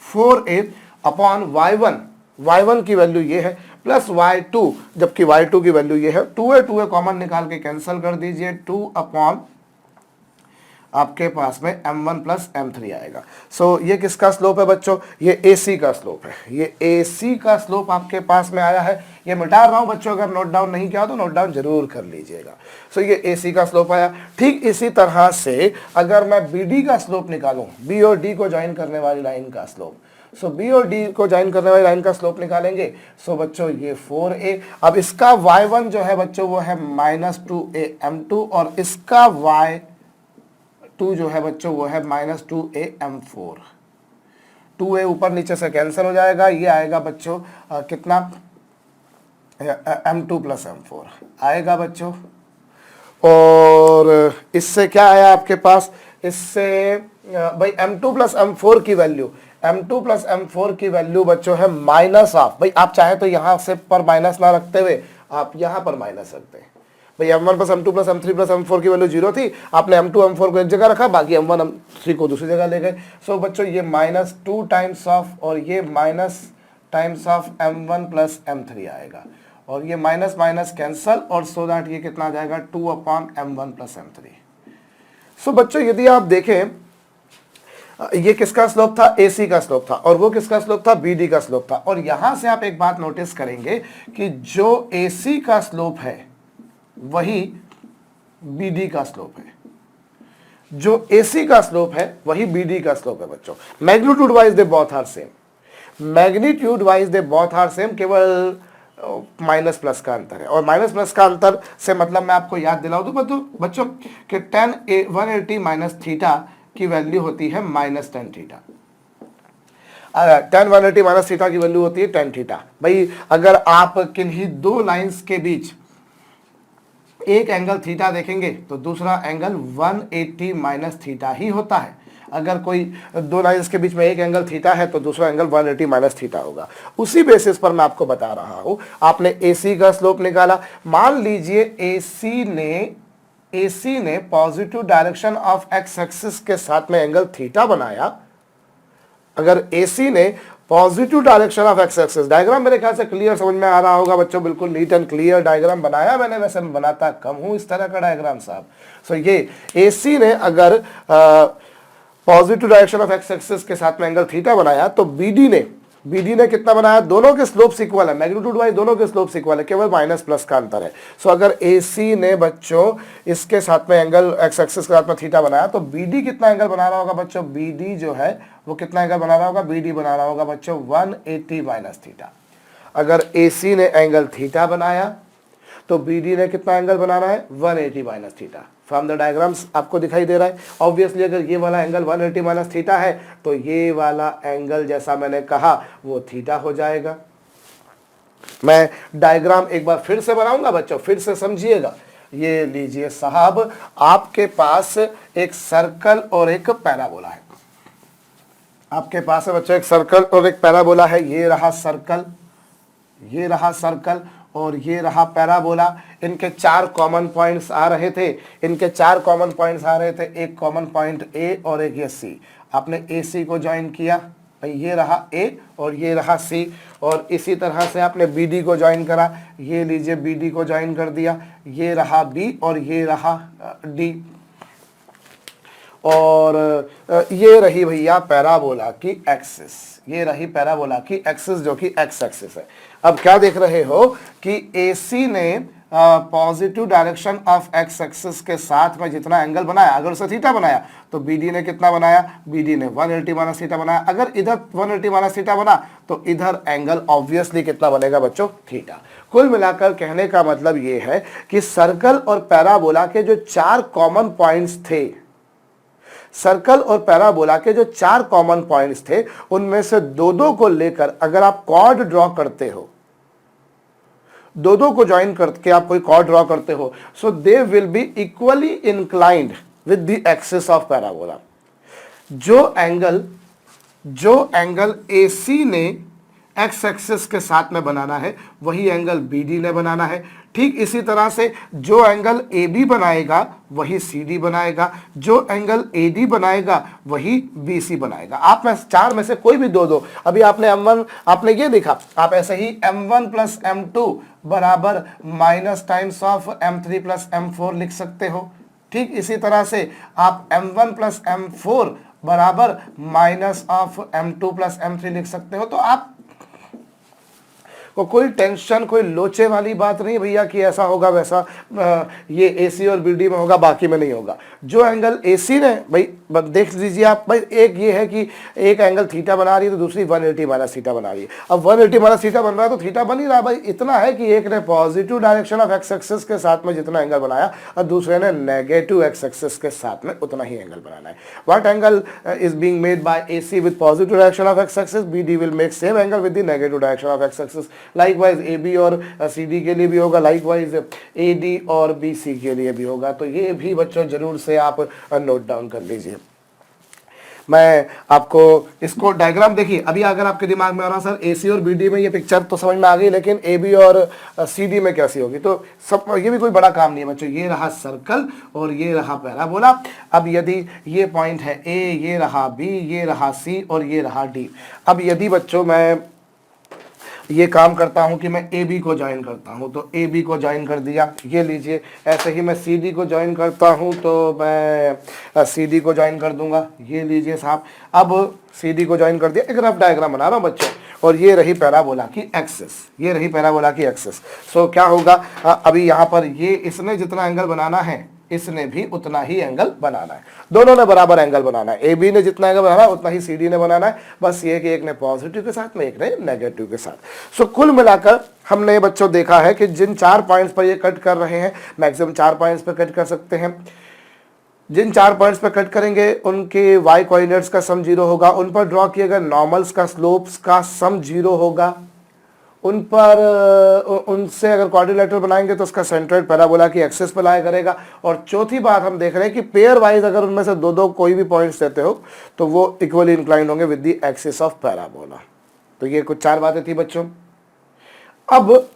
4a अपॉन y1 की वैल्यू ये है, प्लस y2, जबकि y2 की वैल्यू ये है। 2a कॉमन निकाल के कैंसिल कर दीजिए, 2 अपॉन आपके पास में m1 प्लस m3 आएगा। सो ये किसका स्लोप है बच्चों, ये AC का स्लोप है, ये AC का स्लोप आपके पास में आया है। ये मिटा रहा हूं बच्चों, अगर नोट डाउन नहीं किया तो नोट डाउन जरूर कर लीजिएगा। सो ये AC का स्लोप आया। ठीक इसी तरह से अगर मैं BD का स्लोप निकालूं, B और D को ज्वाइन करने वाली लाइन का स्लोप, सो B और D को ज्वाइन करने वाली लाइन का स्लोप निकालेंगे। सो बच्चों ये 4a, अब इसका y1 जो है बच्चों वो है -2am2, और इसका y2 जो है बच्चों वो है -2am4। 2a ऊपर नीचे से कैंसिल हो जाएगा, ये आएगा बच्चों कितना, m2 प्लस m4 आएगा बच्चों। और इससे क्या आया आपके पास, इससे भाई m2 प्लस m4 की वैल्यू, m2 प्लस m4 की वैल्यू बच्चों है माइनस ऑफ, भाई आप चाहे तो यहां से पर माइनस ना रखते हुए आप यहां पर माइनस रखते हैं। भाई m1 plus m2 plus m3 plus m4 की वैल्यू 0 थी, आपने m2 m4 को एक जगह रखा, बाकी m1 m3 को दूसरी जगह ले गए। सो बच्चों ये -2 टाइम्स ऑफ, और ये minus times of m1 plus m3 आएगा, और ये माइनस माइनस कैंसल, और सो दैट ये कितना आ जाएगा 2 अपॉन m1 प्लस m3। सो बच्चों यदि आप देखें, ये किसका स्लोप था, AC का स्लोप था, और वो किसका स्लोप था, BD का स्लोप था। और यहां से आप एक बात नोटिस करेंगे कि जो AC का स्लोप है वही BD का स्लोप है, जो AC का स्लोप है वही BD का स्लोप है बच्चों। Magnitude wise they both are same, magnitude wise they both are same, केवल माइनस प्लस का अंतर है। और माइनस प्लस का अंतर से मतलब मैं आपको याद दिलाऊं तो बच्चों कि tan 180 माइनस थीटा की वैल्यू होती है -10 थीटा। tan 180 माइनस थीटा की वैल्यू होती है tan थीटा। भाई अगर आप किन्हीं दो लाइंस के बीच एक एंगल थीटा देखेंगे तो दूसरा एंगल 180 माइनस थीटा ही होता है। अगर कोई दो लाइंस के बीच में एक एंगल थीटा है तो दूसरा एंगल 180 माइनस थीटा होगा। उसी बेसिस पर मैं आपको बता रहा हूं। आपने AC का स्लोप निकाला, मान लीजिए AC ने positive direction of x axis के साथ में एंगल थीटा बनाया। अगर AC ने positive direction of x axis, diagram मेरे ख्याल से क्लियर समझ में आ रहा होगा बच्चों, बिल्कुल नीट एंड क्लियर डायग्राम बनाया मैंने, वैसे मैं बनाता कम हूं इस तरह का डायग्राम साहब। सो ये AC ने अगर positive direction of x axis के साथ में एंगल थीटा बनाया तो BD ने कितना बनाया, दोनों के स्लोप्स इक्वल है, मैग्नीट्यूड वाइज दोनों के स्लोप्स इक्वल है, केवल माइनस प्लस का अंतर है। सो अगर AC ने बच्चों इसके साथ में एंगल एक्स एक्सिस के साथ में थीटा बनाया तो BD कितना एंगल बना रहा होगा बच्चों, BD जो है वो कितना एंगल बना रहा होगा, BD बना रहा होगा बच्चों 180 माइनस थीटा। अगर AC ने एंगल थीटा बनाया तो BD ने कितना एंगल बनाना है, 180 minus theta. From the diagrams आपको दिखाई दे रहा है। ऑब्वियसली अगर ये वाला एंगल 180 माइनस थीटा है तो ये वाला एंगल जैसा मैंने कहा वो थीटा हो जाएगा। मैं डायग्राम एक बार फिर से बनाऊंगा बच्चों, फिर से समझिएगा। ये लीजिए साहब, आपके पास एक सर्कल और एक पैराबोला है। आपके पास है बच्चों एक सर्कल और एक पैराबोला है। ये रहा सर्कल, ये रहा सर्कल और ये रहा पैराबोला। इनके चार कॉमन पॉइंट्स आ रहे थे, इनके चार कॉमन पॉइंट्स आ रहे थे, एक कॉमन पॉइंट A और एक ये C। आपने AC को ज्वाइन किया, भाई ये रहा A और ये रहा C, और इसी तरह से आपने BD को ज्वाइन करा, ये लीजिए BD को ज्वाइन कर दिया, ये रहा B और ये रहा D, और ये रही भैया पैराबोला की एक्सिस, ये रही पैराबोला की एक्सिस जो कि एक्स एक्सिस है। अब क्या देख रहे हो कि AC ने positive direction of x axis के साथ में जितना एंगल बनाया, अगर उसे थीटा बनाया तो BD ने कितना बनाया, BD ने 180 माइनस थीटा बनाया। अगर इधर 180 माइनस थीटा बना तो इधर एंगल ऑब्वियसली कितना बनेगा बच्चों, थीटा। कुल मिलाकर कहने का मतलब ये है कि सर्कल और पैराबोला के जो चार कॉमन पॉइंट्स थे, सर्कल और पैराबोला के जो चार कॉमन पॉइंट्स थे, उनमें से दो दो को लेकर अगर आप कॉर्ड ड्रॉ करते हो, दो दो को ज्वाइन करके आप कोई कॉर्ड ड्रॉ करते हो, so they will be equally inclined with the axis of parabola. जो एंगल AC ने एक्स एक्सिस के साथ में बनाना है वही एंगल BD ने बनाना है। ठीक इसी तरह से जो एंगल AB बनाएगा वही CD बनाएगा, जो एंगल AD बनाएगा वही BC बनाएगा। आप में चार में से कोई भी दो। अभी आपने M1 आपने ये देखा, आप ऐसे ही M1 प्लस M2 बराबर minus times of M3 plus M4 लिख सकते हो। ठीक इसी तरह से आप M1 प्लस M4 बराबर minus of M2 plus M3 लिख सकते हो। तो आप को कोई टेंशन, कोई लोचे वाली बात नहीं भैया कि ऐसा होगा वैसा ये AC और BD में होगा बाकी में नहीं होगा। जो एंगल AC ने, भाई देख लीजिए आप, भाई एक ये है कि एक एंगल थीटा बना रही है तो दूसरी 180 माइनस थीटा बना रही है। अब 180 माइनस थीटा बन रहा है तो थीटा बन ही रहा है। भाई इतना है कि एक ने positive direction of x axis के साथ में जितना एंगल बनाया और दूसरे ने नेगेटिव एक्स एक्सिस के साथ में उतना ही एंगल बनाना है। What angle is being made by AC with positive direction of x axis, BD will make same angle with the negative direction of x axis. Likewise AB और CD के लिए भी होगा, लाइकवाइज AD और BC के लिए भी होगा। तो ये भी बच्चों जरूर से आप नोट डाउन कर लीजिए। मैं आपको इसको डायग्राम देखिए, अभी अगर आपके दिमाग में आ रहा सर AC और BD में ये पिक्चर तो समझ में आ गई, लेकिन AB और CD में कैसी होगी, तो सब ये भी कोई बड़ा काम नहीं है बच्चों। ये रहा सर्कल और ये रहा पैराबोला। अब यदि ये पॉइंट है A, ये रहा B, ये रहा C और ये रहा D। अब यदि बच्चों मैं ये काम करता हूं कि मैं AB को ज्वाइन करता हूं, तो AB को ज्वाइन कर दिया, ये लीजिए। ऐसे ही मैं CD को ज्वाइन करता हूं तो मैं CD को ज्वाइन कर दूंगा, ये लीजिए साहब। अब CD को ज्वाइन कर दिया, एक रफ डायग्राम बना रहा हूं बच्चों, और ये रही पैराबोला की एक्सिस, ये रही पैराबोला की एक्सिस। सो क्या होगा, अभी यहाँ पर ये इसने जितना एंगल बनाना है इसने भी उतना ही एंगल बनाना है, दोनों ने बराबर एंगल बनाना है। AB ने जितना एंगल बनाना है उतना ही CD ने बनाना है, बस ये कि एक ने पॉजिटिव के साथ में एक ने नेगेटिव के साथ। सो कुल मिलाकर हमने बच्चों देखा है कि जिन चार पॉइंट्स पर ये कट कर रहे हैं, मैक्सिमम चार पॉइंट्स पर कट कर सकते हैं। जिन 4 पॉइंट्स पे कट करेंगे उनके y कोऑर्डिनेट्स का सम 0 होगा, उन पर ड्रॉ किए गए नॉर्मल्स का स्लोप्स का सम 0 होगा, उन पर उनसे अगर क्वाड्रिलेटरल बनाएंगे तो उसका सेंट्रोइड पैराबोला की एक्सिस पर लाया करेगा। और चौथी बात हम देख रहे हैं कि पेयर वाइज अगर उनमें से दो दो कोई भी पॉइंट्स देते हो तो वो इक्वली इंक्लाइंड होंगे with the axis of parabola. तो ये कुछ 4 बातें थी बच्चों। अब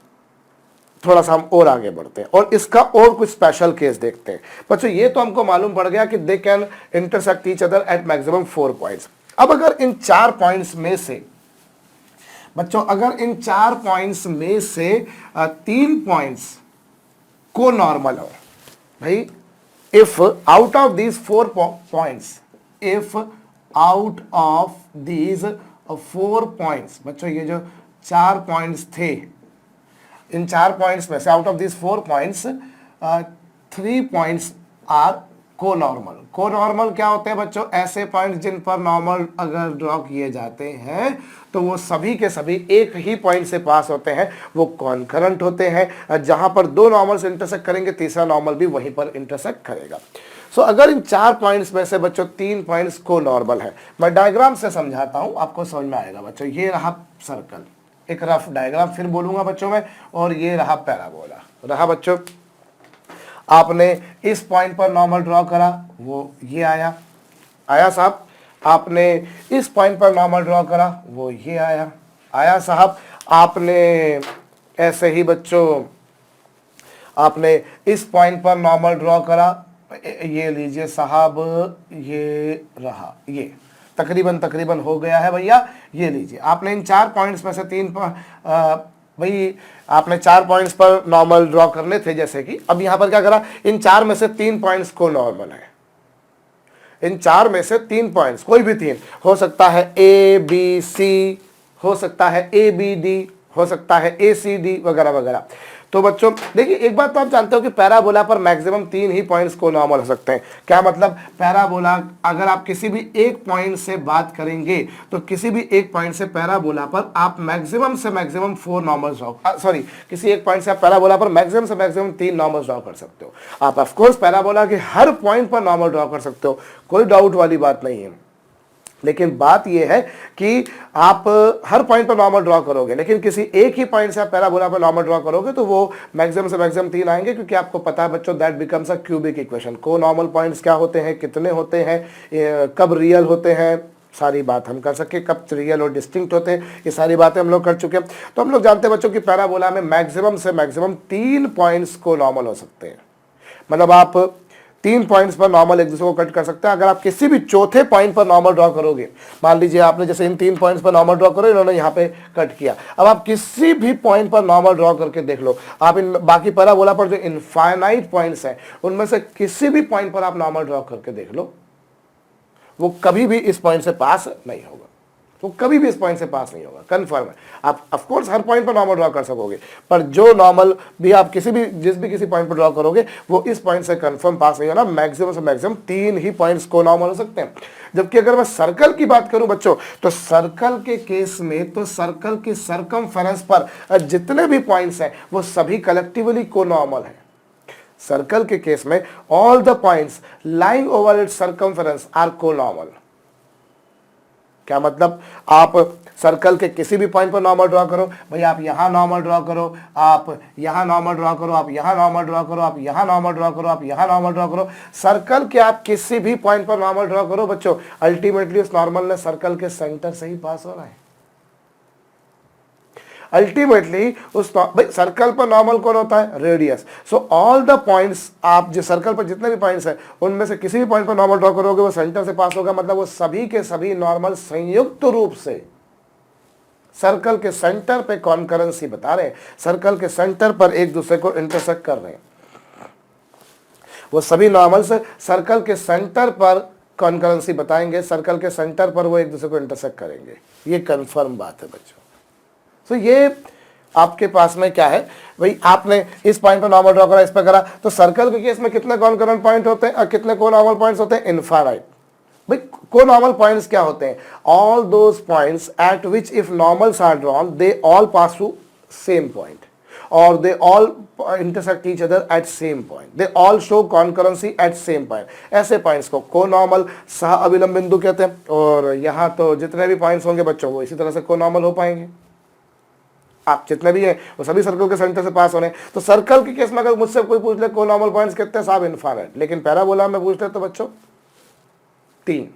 थोड़ा सा हम और आगे बढ़ते हैं और इसका और कुछ स्पेशल केस देखते हैं बच्चों। ये तो हमको मालूम पड़ गया कि they can intersect each other eight maximum 4 points. अब अगर इन 4 पॉइंट्स में से बच्चों, अगर इन 4 पॉइंट्स में से 3 पॉइंट्स को नॉर्मल हो भाई, if out of these 4 points, if out of these 4 points, बच्चों ये जो 4 पॉइंट्स थे, इन 4 पॉइंट्स में से out of these 4 points 3 points are conormal. Conormal क्या होते हैं बच्चों? ऐसे पॉइंट्स जिन पर नॉर्मल अगर ड्रॉ किए जाते हैं तो वो सभी के सभी एक ही पॉइंट से पास होते हैं, वो कॉन्करेंट होते हैं। जहां पर 2 नॉर्मल्स इंटरसेक्ट करेंगे तीसरा नॉर्मल भी वहीं पर इंटरसेक्ट करेगा। सो अगर इन 4 पॉइंट्स में से बच्चों 3 पॉइंट्स को नॉर्मल है, मैं डायग्राम से समझाता हूं, आपको समझ में आएगा बच्चों। ये रहा सर्कल, एक रफ डायग्राम फिर बोलूंगा बच्चों में, और ये रहा पैराबोला रहा बच्चों। आपने इस पॉइंट पर नॉर्मल ड्रॉ करा, वो ये आया साहब। आपने इस पॉइंट पर नॉर्मल ड्रॉ करा, वो ये आया साहब। आपने ऐसे ही बच्चों, आपने इस पॉइंट पर नॉर्मल ड्रॉ करा, ये लीजिए साहब, ये रहा, ये तकरीबन हो गया है भैया। ये लीजिए, आपने इन 4 पॉइंट्स में से 3 भाई आपने 4 पॉइंट्स पर नॉर्मल ड्रॉ करने थे जैसे कि। अब यहां पर क्या करा, इन 4 में से 3 पॉइंट्स को नॉर्मल है। इन 4 में से 3 पॉइंट्स, कोई भी 3 हो सकता है, ए बी सी हो सकता है, ए बी डी हो सकता है, ए सी डी वगैरह वगैरह। तो बच्चों देखिए, एक बात तो आप जानते हो कि पैराबोला पर मैक्सिमम 3 ही पॉइंट्स को नॉर्मल हो सकते हैं। क्या मतलब? पैराबोला अगर आप किसी भी एक पॉइंट से बात करेंगे तो किसी भी एक पॉइंट से पैराबोला पर आप मैक्सिमम से मैक्सिमम 4 नॉर्मल ड्रॉ, सॉरी, किसी एक पॉइंट से आप पैराबोला पर मैक्सिमम से मैक्सिमम 3 नॉर्मल ड्रॉ कर सकते हो। आप ऑफकोर्स पैराबोला के हर पॉइंट पर नॉर्मल ड्रॉ कर सकते हो, कोई डाउट वाली बात नहीं है। लेकिन बात यह है कि आप हर पॉइंट पर नॉर्मल ड्रॉ करोगे, लेकिन किसी एक ही पॉइंट से आप पैराबोला पर नॉर्मल ड्रॉ करोगे तो वो मैक्सिमम से मैक्सिमम 3 आएंगे, क्योंकि आपको पता है बच्चों that becomes a cubic equation. को नॉर्मल पॉइंट्स क्या होते हैं, कितने होते हैं, कब रियल होते हैं, सारी बात हम कर सके, कब रियल और डिस्टिंक्ट होते हैं, ये सारी बातें हम लोग कर चुके हैं। तो हम लोग जानते हैं बच्चों कि पैराबोला में मैक्सिमम से मैक्सिमम 3 पॉइंट्स को नॉर्मल हो सकते हैं। मतलब आप 3 पॉइंट्स पर नॉर्मल एक दूसरे को कट कर सकते हैं। अगर आप किसी भी चौथे पॉइंट पर नॉर्मल ड्रॉ करोगे, मान लीजिए आपने जैसे इन 3 पॉइंट्स पर नॉर्मल ड्रॉ करो, इन्होंने यहाँ पे कट किया, अब आप किसी भी पॉइंट पर नॉर्मल ड्रॉ करके देख लो, आप इन बाकी पैराबोला पर जो इनफाइनाइट पॉइंट्स हैं उनमें से किसी भी पॉइंट पर आप नॉर्मल ड्रॉ करके देख लो, वो कभी भी इस पॉइंट से पास नहीं होगा, वो कभी भी इस पॉइंट से पास नहीं होगा, कंफर्म है। आप ऑफ कोर्स हर पॉइंट पर नॉर्मल ड्रॉ कर सकोगे, पर जो नॉर्मल भी आप किसी पॉइंट पर ड्रॉ करोगे वो इस पॉइंट से कंफर्म पास नहीं होना। मैक्सिमम से मैक्सिमम 3 ही पॉइंट्स को नॉर्मल हो सकते हैं। जबकि अगर मैं सर्कल की बात करूं बच्चों, तो सर्कल के केस में तो सर्कल की सरकमफेरेंस पर जितने भी पॉइंट्स हैं वो सभी कलेक्टिवली को नॉर्मल है। सर्कल के केस में all the points lying over its circumference are conormal. क्या मतलब? आप सर्कल के किसी भी पॉइंट पर नॉर्मल ड्रॉ करो, भाई आप यहां नॉर्मल ड्रॉ करो, आप यहां नॉर्मल ड्रॉ करो, आप यहां नॉर्मल ड्रॉ करो, आप यहां नॉर्मल ड्रॉ करो, आप यहां नॉर्मल ड्रॉ करो, सर्कल के आप किसी भी पॉइंट पर नॉर्मल ड्रॉ करो बच्चों, अल्टीमेटली उस नॉर्मल ने सर्कल के सेंटर से ही पास होना है। अल्टीमेटली उस भाई सर्कल पर नॉर्मल कौन होता है? Radius. So all the points, आप जो सर्कल पर जितने भी पॉइंट्स हैं उनमें से किसी भी पॉइंट पर नॉर्मल ड्रॉ करोगे वो सेंटर से पास होगा। मतलब वो सभी के सभी नॉर्मल संयुक्त रूप से सर्कल के सेंटर पे कॉन्करेंसी बता रहे हैं, सर्कल के सेंटर पर एक दूसरे को इंटरसेक्ट कर रहे हैं। वो सभी नॉर्मल्स सर्कल के सेंटर पर कॉन्करेंसी बताएंगे, सर्कल के सेंटर पर वो एक दूसरे को इंटरसेक्ट करेंगे। ये कंफर्म बात है बच्चों। तो ये आपके पास में क्या है भाई, आपने इस पॉइंट पर नॉर्मल ड्रॉ करा, इस पर करा, तो सर्कल के केस में कितने कॉन्करेंट पॉइंट होते हैं और कितने को नॉर्मल पॉइंट्स होते हैं? इनफाइनाइट। भाई को नॉर्मल पॉइंट्स क्या होते हैं? All those points at which if normals are drawn they all pass through same point. और they all intersect each other at same point, they all show concurrency at same point, ऐसे points को conormal सह अभिलंब बिंदु कहते हैं। और यहाँ तो जितने भी पॉइंट्स होंगे बच्चों वो इसी तरह से कोनॉर्मल हो पाएंगे। आप जितने भी हैं वो सभी सर्कल के सेंटर से पास होने। तो सर्कल के केस में अगर मुझसे कोई पूछ ले कोनॉर्मल पॉइंट्स कितने, साहब इनफाइनाइट, लेकिन पैराबोला में पूछते तो बच्चों 3,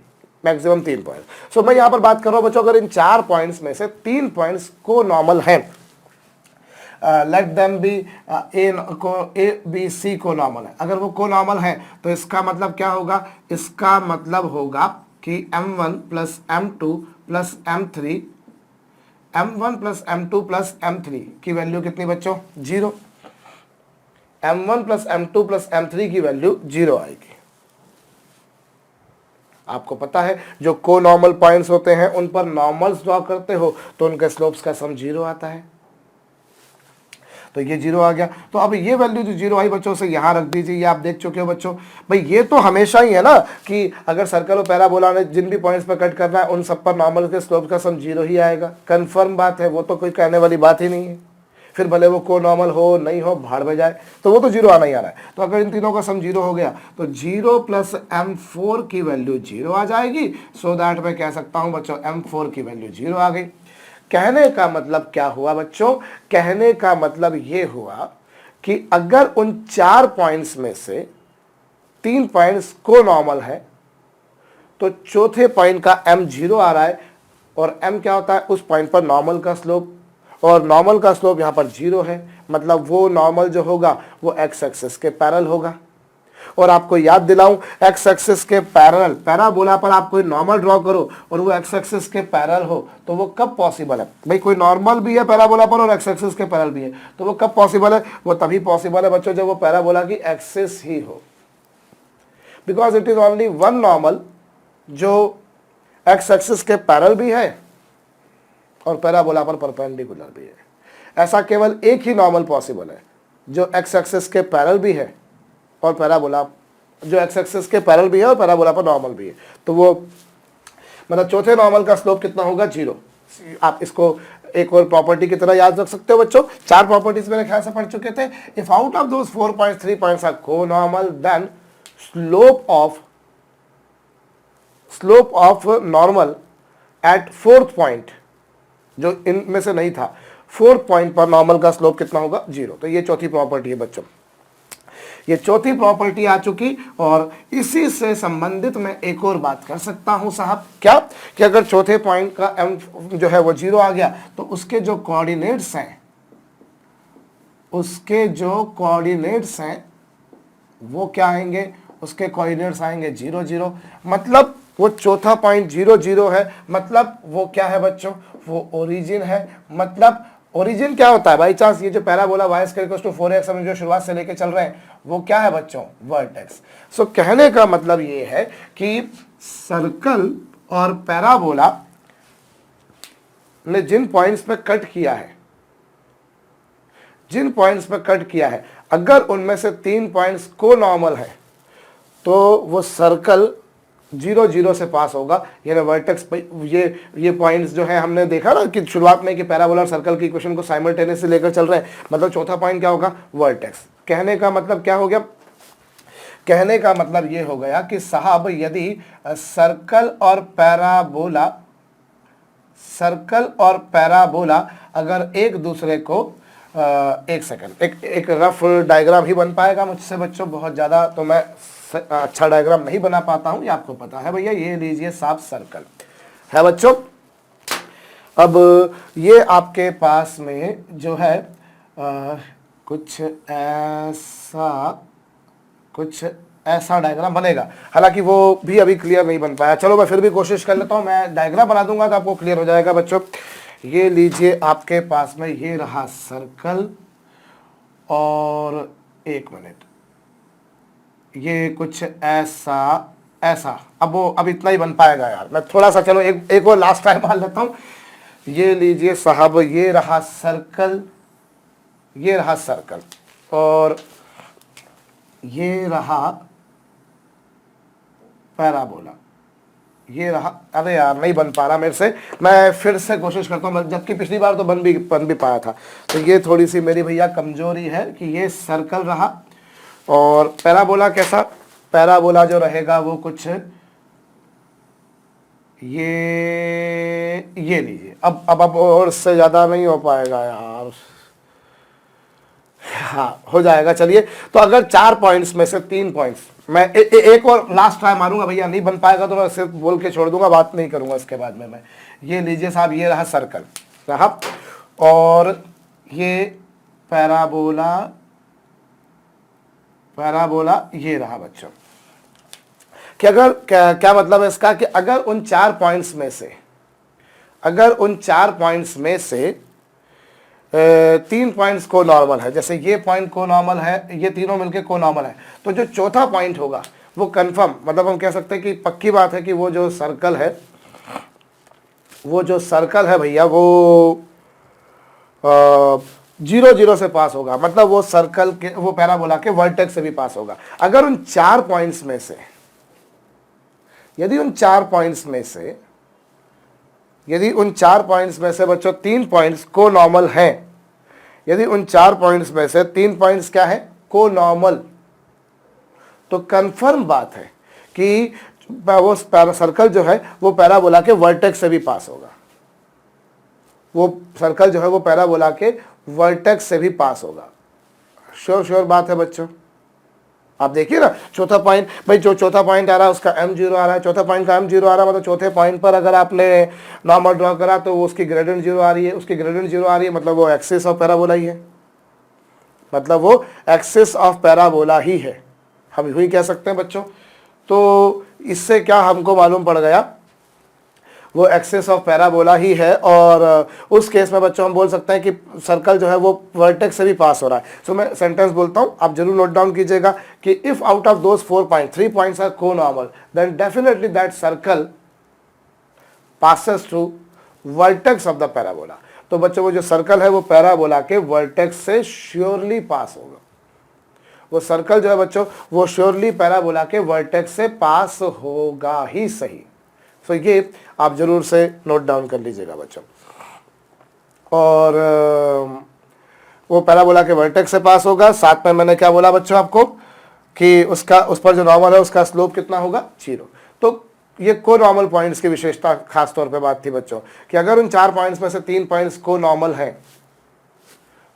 मैक्सिमम 3 पॉइंट। सो मैं यहां पर बात कर रहा हूं बच्चों, अगर इन 4 पॉइंट्स में से 3 पॉइंट्स को नॉर्मल हैं, let them be A B C conormal है, अगर वो को नॉर्मल है तो इसका मतलब क्या होगा, इसका मतलब होगा कि m1 plus m2 plus m3, m1 plus m2 plus m3 की वैल्यू कितनी बच्चों, 0। m1 plus m2 plus m3 की वैल्यू 0 आएगी। आपको पता है जो को नॉर्मल पॉइंट्स होते हैं उन पर नॉर्मल्स ड्रॉ करते हो तो उनके स्लोप्स का सम 0 आता है। तो ये 0 आ गया। तो अब ये वैल्यू जो 0 आई बच्चों से यहाँ रख दीजिए, ये आप देख चुके हो बच्चों। भाई ये तो हमेशा ही है ना कि अगर सर्कल और पैराबोला ने जिन भी पॉइंट्स पर कट करना है उन सब पर नॉर्मल के स्लोप का सम 0 ही आएगा। कंफर्म बात है, वो तो कोई कहने वाली बात ही नहीं है। फिर भले वो को नॉर्मल हो नहीं हो, भाड़ में जाए, तो वो तो 0 आना ही आ रहा है। तो अगर इन तीनों का सम 0 हो गया तो 0 प्लस m4 की वैल्यू 0 आ जाएगी। सो दैट मैं कह सकता हूं बच्चों m4 की वैल्यू 0 आ गई। कहने का मतलब क्या हुआ बच्चों, कहने का मतलब ये हुआ कि अगर उन 4 पॉइंट्स में से 3 पॉइंट्स को नॉर्मल है तो चौथे पॉइंट का m 0 आ रहा है, और m क्या होता है, उस पॉइंट पर नॉर्मल का स्लोप, और नॉर्मल का स्लोप यहाँ पर 0 है, मतलब वो नॉर्मल जो होगा वो एक्स एक्सिस के पैरेलल होगा। और आपको याद दिलाऊं, एक्स एक्सिस के पैरेलल पैराबोला पर आप कोई नॉर्मल ड्रॉ करो और वो एक्स एक्सिस के पैरेलल हो तो वो कब पॉसिबल है भाई, कोई नॉर्मल भी है पैराबोला पर और एक्स एक्सिस के पैरेलल भी है, तो वो कब पॉसिबल है, वो तभी पॉसिबल है बच्चों जब वो पैराबोला की एक्सिस ही हो, because it is only one normal जो एक्स एक्सिस के पैरेलल भी है और पैराबोला पर परपेंडिकुलर भी है। ऐसा केवल एक ही नॉर्मल पॉसिबल है जो एक्स एक्सिस के पैरेलल भी है और पैराबोला, जो एक्स एक्सिस के पैरेलल भी है और पैराबोला पर नॉर्मल भी है। तो वो मतलब चौथे नॉर्मल का स्लोप कितना होगा, 0। आप इसको एक और प्रॉपर्टी की तरह याद रख सकते हो बच्चों। 4 प्रॉपर्टीज मेरे ख्याल से पढ़ चुके थे। If out of those 4 points 3 points are co-normal then slope of normal at 4th point, जो इनमें से नहीं था, 4th पॉइंट पर नॉर्मल का स्लोप कितना होगा, 0। तो ये चौथी प्रॉपर्टी है बच्चों, ये चौथी प्रॉपर्टी आ चुकी। और इसी से संबंधित मैं एक और बात कर सकता हूं साहब, क्या कि अगर चौथे पॉइंट का m जो है वो 0 आ गया तो उसके जो कोऑर्डिनेट्स हैं, उसके जो कोऑर्डिनेट्स हैं वो क्या आएंगे, उसके कोऑर्डिनेट्स आएंगे 0 0। मतलब वो चौथा पॉइंट 0 0 है, मतलब वो क्या है बच्चों, वो ओरिजिन है। मतलब ओरिजिन क्या होता है बाई चांस, ये जो पैराबोला y = 4x हम जो शुरुआत से लेके चल रहे हैं वो क्या है बच्चों, वर्टेक्स। सो कहने का मतलब ये है कि सर्कल और पैराबोला ने जिन पॉइंट्स पे कट किया है, जिन पॉइंट्स पे कट किया है, अगर उनमें से 3 पॉइंट्स को नॉर्मल है तो वो सर्कल 0 0 से पास होगा। यानी वर्टेक्स, ये पॉइंट्स जो है हमने देखा ना कि शुरुआत में कि पैराबोला और सर्कल की इक्वेशन को साइमल्टेनियसली लेकर चल रहे हैं, मतलब चौथा पॉइंट क्या होगा, वर्टेक्स। कहने का मतलब क्या हो गया, कहने का मतलब ये हो गया कि साहब यदि सर्कल और पैराबोला अगर एक दूसरे को एक सेकंड, एक रफ डायग्राम ही बन पाएगा मुझसे बच्चों, बहुत ज़्यादा तो मैं अच्छा डायग्राम नहीं बना पाता हूं, ये आपको पता है भैया। ये लीजिए साफ सर्कल है बच्चों। अब ये आपके पास में जो है कुछ ऐसा डायग्राम बनेगा, हालांकि वो भी अभी क्लियर नहीं बन पाया। चलो मैं फिर भी कोशिश कर लेता हूं, मैं डायग्राम बना दूंगा तो आपको क्लियर हो जाएगा बच्चों। ये लीजिए आपके पास में ये रहा सर्कल, और एक मिनट, ये कुछ ऐसा अब इतना ही बन पाएगा यार, मैं थोड़ा सा, चलो एक और लास्ट टाइम मान लेता हूं। ये लीजिए साहब, ये रहा सर्कल, ये रहा सर्कल, और ये रहा पैराबोला, ये रहा। अरे यार नहीं बन पा रहा मेरे से, मैं फिर से कोशिश करता हूँ, जबकि पिछली बार तो बन भी पाया था। तो ये थोड़ी सी मेरी भैया कमजोरी है कि ये सर्कल रहा। और पैराबोला कैसा, पैराबोला जो रहेगा वो कुछ ये लीजिए। अब और इससे ज़्यादा नहीं हो पाएगा यार। हाँ हो जाएगा, चलिए। तो अगर 4 पॉइंट्स में से 3 पॉइंट्स, मैं एक और लास्ट ट्राई मारूंगा भैया, नहीं बन पाएगा तो मैं सिर्फ बोल के छोड़ दूंगा, बात नहीं करूंगा इसके बाद में मैं। ये लीजिए साहब, ये रहा सर्कल साहब, और ये पैराबोला, पैराबोला ये रहा बच्चों। कि अगर क्या मतलब है इसका, कि अगर उन 4 पॉइंट्स में से, अगर उन 4 पॉइंट्स में से 3 पॉइंट्स को नॉर्मल है, जैसे ये पॉइंट को नॉर्मल है, ये तीनों मिलके को नॉर्मल है, तो जो चौथा पॉइंट होगा वो कंफर्म, मतलब हम कह सकते हैं कि पक्की बात है कि वो जो सर्कल है, वो जो सर्कल है भैया वो 0 0 से पास होगा। मतलब वो सर्कल के, वो पैराबोला के वर्टेक्स से भी पास होगा। अगर उन 4 पॉइंट्स में से, यदि उन 4 पॉइंट्स में से, यदि उन 4 पॉइंट्स में से बच्चों 3 पॉइंट्स को नॉर्मल हैं, यदि उन 4 पॉइंट्स में से 3 पॉइंट्स क्या है, को नॉर्मल, तो कंफर्म बात है कि वो सर्कल जो है वो पैराबोला के वर्टेक्स से भी पास होगा। वो सर्कल जो है वो पैराबोला के वर्टेक्स से भी पास होगा। श्योर बात है बच्चों। आप देखिए ना, चौथा पॉइंट भाई, जो चौथा पॉइंट आ रहा है उसका m0 आ रहा है, चौथा पॉइंट का m0 आ रहा है, मतलब चौथे पॉइंट पर अगर आपने नॉर्मल ड्रॉ करा तो वो उसकी ग्रेडियंट 0 आ रही है, उसकी ग्रेडियंट 0 आ रही है, मतलब वो एक्सिस ऑफ पैराबोला ही है, मतलब वो एक्सिस ऑफ पैराबोला ही है, हम यूं ही कह सकते हैं बच्चों। तो इससे क्या हमको मालूम पड़ गया, वो एक्सिस ऑफ पैराबोला ही है। और उस केस में बच्चों हम बोल सकते हैं कि सर्कल जो है वो वर्टेक्स से भी पास हो रहा है। सो मैं सेंटेंस बोलता हूं, आप जरूर नोट डाउन कीजिएगा कि if out of those 4 point 3 points are co-normal, then definitely that circle passes through vertex of the parabola. तो बच्चों वो जो सर्कल है वो पैराबोला के वर्टेक्स से श्योरली पास होगा। वो सर्कल जो है बच्चों वो श्योरली पैराबोला के वर्टेक्स से पास होगा ही सही। तो ये आप जरूर से नोट डाउन कर लीजिएगा बच्चों। और वो पैराबोला के वर्टेक्स से पास होगा। साथ में मैंने क्या बोला बच्चों आपको कि उसका, उस पर जो नॉर्मल है उसका स्लोप कितना होगा, 0। तो ये को नॉर्मल पॉइंट्स की विशेषता खास तौर पे बात थी बच्चों कि अगर उन 4 पॉइंट्स में से 3 पॉइंट्स को नॉर्मल है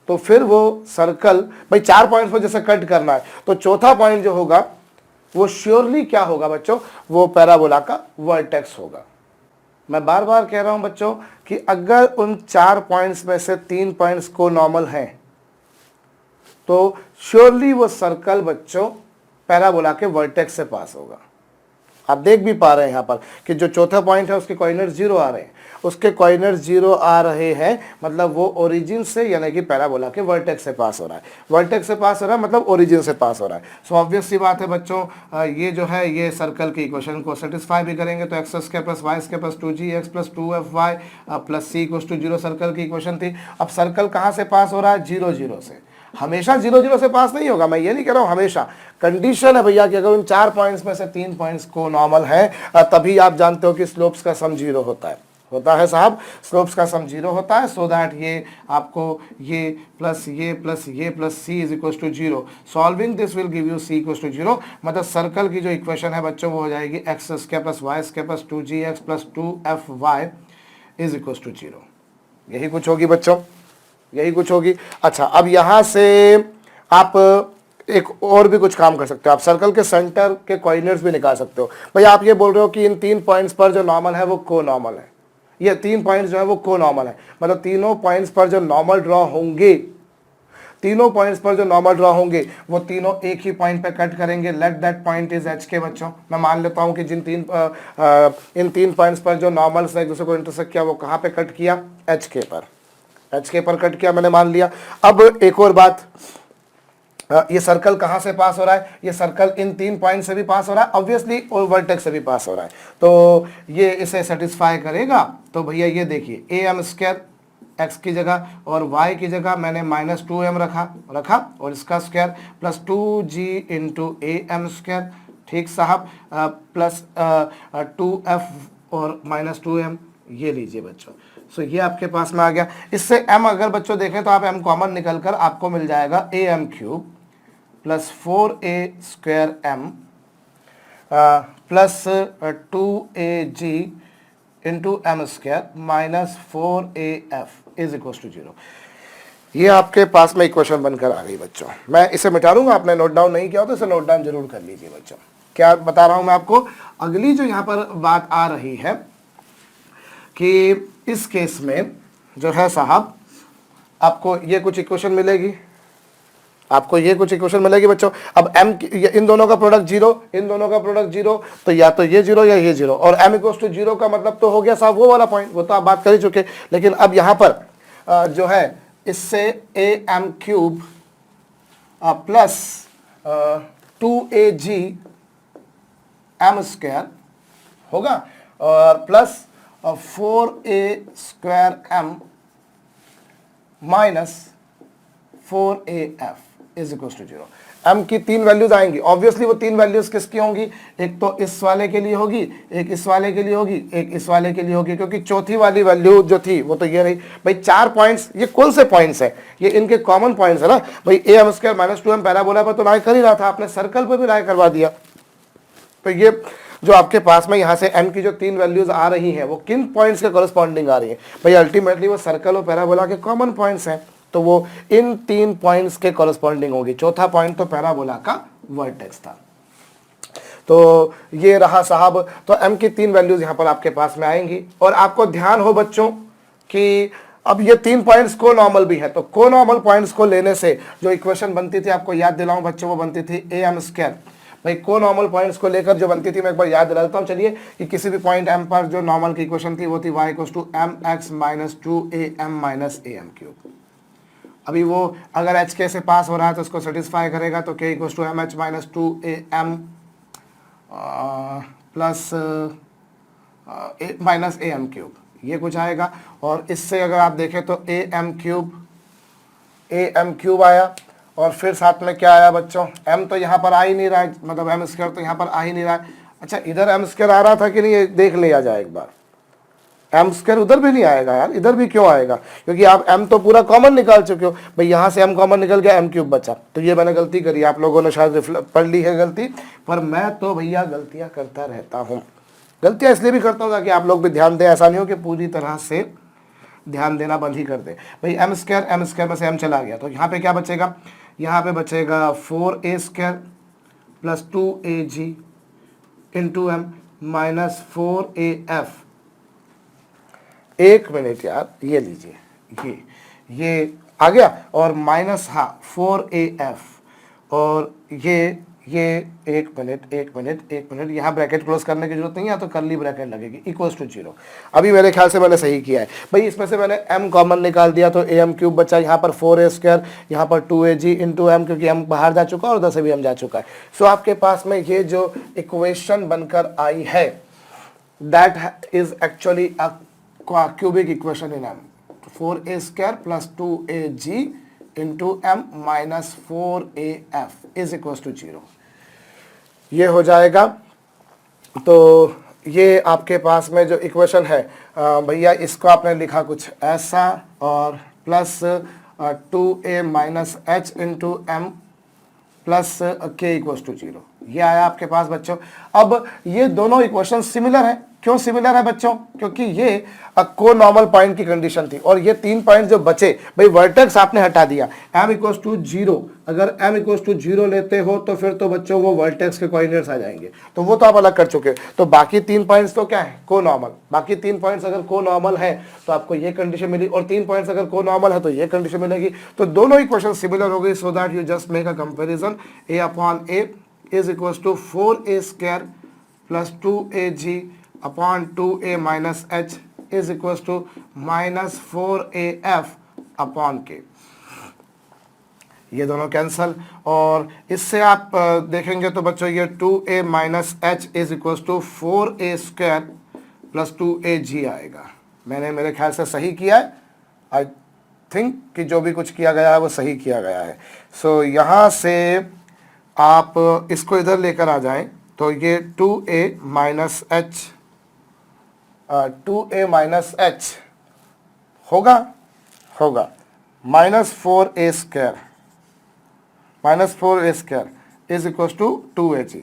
तो फिर वो सर्कल, भाई 4 पॉइंट्स को जैसे कट करना है तो चौथा पॉइंट जो होगा वो श्योरली क्या होगा बच्चों, वो पैराबोला का वर्टेक्स होगा। मैं बार बार कह रहा हूं बच्चों कि अगर उन 4 पॉइंट्स में से 3 पॉइंट्स को नॉर्मल हैं तो श्योरली वो सर्कल बच्चों पैराबोला के वर्टेक्स से पास होगा। आप देख भी पा रहे हैं यहाँ पर कि जो चौथा पॉइंट है उसके कोऑर्डिनेट्स 0 आ रहे हैं, उसके कोऑर्डिनेट्स 0 आ रहे हैं, मतलब वो ओरिजिन से यानी कि पैराबोला के वर्टेक्स से पास हो रहा है। वर्टेक्स से पास हो रहा है मतलब ओरिजिन से पास हो रहा है। सो ऑब्वियस सी बात है बच्चों, ये जो है ये सर्कल की इक्वेशन को सेटिस्फाई भी करेंगे। तो X square plus Y square plus 2gx plus 2fy plus c equals to 0 circle की इक्वेशन थी। अब सर्कल कहाँ से पास हो रहा है, 0 0 से। हमेशा 0 0 से पास नहीं होगा, मैं ये नहीं कह रहा हूँ हमेशा, कंडीशन है भैया कि अगर उन 4 पॉइंट्स में से 3 पॉइंट्स को नॉर्मल है तभी आप जानते हो कि स्लोप्स का सम 0 होता है साहब, स्लोप्स का सम 0 होता है। सो दैट ये आपको ये प्लस ये प्लस ये plus C is equal to 0। Solving this will give you C equal to 0। मतलब सर्कल की जो इक्वेशन है बच्चों वो हो जाएगी X square plus Y square plus 2gx plus 2fy is equal to 0। यही कुछ होगी बच्चों, यही कुछ होगी। अच्छा, अब यहां से आप एक और भी कुछ काम कर सकते हो, आप सर्कल के सेंटर के कोऑर्डिनेट्स भी निकाल सकते हो। भाई आप ये बोल रहे हो कि इन 3 पॉइंट्स पर जो नॉर्मल है वो को नॉर्मल है, ये 3 पॉइंट्स जो है वो को नॉर्मल है, मतलब तीनों पॉइंट्स पर जो नॉर्मल ड्रॉ होंगे, तीनों पॉइंट्स पर जो नॉर्मल ड्रॉ होंगे वो तीनों एक ही पॉइंट पे कट करेंगे। Let that point is H के बच्चों। मैं मान लेता हूं कि इन 3 पॉइंट्स पर जो नॉर्मल से एक दूसरे को इंटरसेक्ट किया वो कहां पे कट किया, एच के पर, एच के पर कट किया, मैंने मान लिया। अब एक और बात, ये सर्कल कहां से पास हो रहा है, ये सर्कल इन 3 पॉइंट से भी पास हो रहा है ऑब्वियसली, और वर्टेक्स से भी पास हो रहा है, तो ये इसे सेटिस्फाई करेगा। तो भैया ये देखिए ए एम स्क्वायर एक्स की जगह और y की जगह मैंने -2m रखा और इसका square plus 2g into A M square, ठीक साहब, प्लस 2f और माइनस 2m, ये लीजिए बच्चों। सो ये आपके पास में आ गया। इससे m अगर बच्चों देखें तो आप m कॉमन निकल कर आपको मिल जाएगा am cube plus 4a² m plus 2ag into m square minus 4af is equal to 0। ये आपके पास में इक्वेशन बनकर आ गई बच्चों। मैं इसे मिटा दूंगा, आपने नोट डाउन नहीं किया हो तो इसे नोट डाउन जरूर कर लीजिए बच्चों। क्या बता रहा हूं मैं आपको, अगली जो यहाँ पर बात आ रही है कि इस केस में जो है साहब आपको ये कुछ इक्वेशन मिलेगी, आपको ये कुछ इक्वेशन मिलेगी बच्चों। अब m इन दोनों का प्रोडक्ट 0, इन दोनों का प्रोडक्ट 0, तो या तो ये 0 या ये 0, और m इक्वल्स टू 0 का मतलब तो हो गया साहब वो वाला पॉइंट, वो तो आप बात कर ही चुके। लेकिन अब यहाँ पर जो है इससे am cube plus 2ag m square होगा और plus 4a² m minus 4af is equal to 0। m की 3 वैल्यूज आएंगी, ऑब्वियसली वो 3 वैल्यूज किसकी होंगी, एक तो इस वाले के लिए होगी, एक इस वाले के लिए होगी, एक इस वाले के लिए होगी, क्योंकि चौथी वाली वैल्यू जो थी वो तो ये रही भाई। 4 पॉइंट्स, ये कौन से पॉइंट्स है, ये इनके कॉमन पॉइंट्स है ना भाई। am² माइनस 2m पैराबोला पर तो राय कर ही रहा था, आपने सर्कल पर भी राय करवा दिया। तो ये जो आपके पास में यहाँ से m की जो 3 वैल्यूज आ रही हैं वो किन पॉइंट्स के कॉरेस्पॉन्डिंग आ रही है भाई, अल्टीमेटली वो सर्कल और पैराबोला के कॉमन पॉइंट्स हैं, तो वो इन 3 पॉइंट्स के कॉरेस्पॉन्डिंग होगी। चौथा पॉइंट तो पैराबोला का वर्टेक्स था। तो ये रहा साहब, तो m की 3 वैल्यूज यहाँ पर आपके पास में आएंगी। और आपको ध्यान हो बच्चों कि अब ये 3 पॉइंट्स को नॉर्मल भी है, तो को नॉर्मल पॉइंट्स को लेने से जो इक्वेशन बनती थी, आपको याद दिलाऊं बच्चों, वो बनती थी am² भाई। को नॉर्मल पॉइंट्स को लेकर जो बनती थी, मैं एक बार याद दिला देता हूँ चलिए, कि किसी भी पॉइंट m पर जो नॉर्मल की इक्वेशन थी वो थी y equals to mx minus 2am minus am cube. अभी वो अगर h के से पास हो रहा है तो उसको सेटिस्फाई करेगा, तो k equals to mh minus 2am plus minus am cube, ये कुछ आएगा। और इससे अगर आप देखें तो am क्यूब आया, और फिर साथ में क्या आया बच्चों, m तो यहाँ पर आ ही नहीं रहा है, मतलब m² तो यहाँ पर आ ही नहीं रहा है। अच्छा इधर m² आ रहा था कि नहीं, देख लिया जाए एक बार। m² उधर भी नहीं आएगा यार, इधर भी क्यों आएगा, क्योंकि आप m तो पूरा कॉमन निकाल चुके हो भाई। यहाँ से m कॉमन निकल गया, m क्यूब बचा। तो ये मैंने गलती करी, आप लोगों ने शायद पढ़ ली है गलती, पर मैं तो भैया गलतियाँ करता रहता हूँ। गलतियाँ इसलिए भी करता हूँ ताकि आप लोग भी ध्यान दें, ऐसा नहीं हो कि पूरी तरह से ध्यान देना बंद ही कर दे भाई। m² में से m चला गया, तो यहाँ पे क्या बचेगा, यहाँ पे बचेगा 4a² plus 2ag into m minus 4af। एक मिनट यार, ये लीजिए, ये आ गया, और माइनस 4af, और ये एक मिनट यहाँ ब्रैकेट क्लोज करने की जरूरत नहीं है, तो कर्ली ब्रैकेट लगेगी, इक्वल्स टू 0। अभी मेरे ख्याल से मैंने सही किया है भाई। इसमें से मैंने m कॉमन निकाल दिया, तो am क्यूब बचा, यहाँ पर 4a², यहाँ पर 2ag इंटू m, क्योंकि m बाहर जा चुका है और उधर से भी m जा चुका है। सो आपके पास में ये जो इक्वेशन बनकर आई है, that is actually a cubic equation in m। 4a² plus 2ag into m minus 4af is equal to 0, ये हो जाएगा। तो ये आपके पास में जो इक्वेशन है भैया, इसको आपने लिखा कुछ ऐसा, और plus 2a minus h into m plus k equal to 0, ये आया आपके पास बच्चों। अब ये दोनों इक्वेशन सिमिलर है, क्यों सिमिलर है बच्चों, क्योंकि ये को नॉर्मल पॉइंट की कंडीशन थी, और ये 3 पॉइंट जो बचे भाई, वर्टेक्स आपने हटा दिया। m इक्वल्स टू 0, अगर m इक्वल्स टू 0 लेते हो तो फिर तो बच्चों वो वर्टेक्स के कोऑर्डिनेट्स आ जाएंगे, तो वो तो आप अलग कर चुके हो। तो बाकी 3 पॉइंट्स तो क्या है, को नॉर्मल। बाकी 3 पॉइंट्स अगर को नॉर्मल है तो आपको ये कंडीशन मिली, और 3 पॉइंट्स अगर को नॉर्मल है तो ये कंडीशन मिलेगी। तो दोनों इक्वेशन सिमिलर हो गई, so that you just make a comparison. a upon a is equals to 4a² plus 2ag upon 2a minus h is equals to minus 4af upon k। ये दोनों कैंसल, और इससे आप देखेंगे तो बच्चों ये 2a minus h is equals to 4a² plus 2ag आएगा। मैंने मेरे ख्याल से सही किया है, आई थिंक कि जो भी कुछ किया गया है वो सही किया गया है। सो यहाँ से आप इसको इधर लेकर आ जाएं, तो ये 2a minus H, 2a minus H होगा -4a² is equal to 2ag।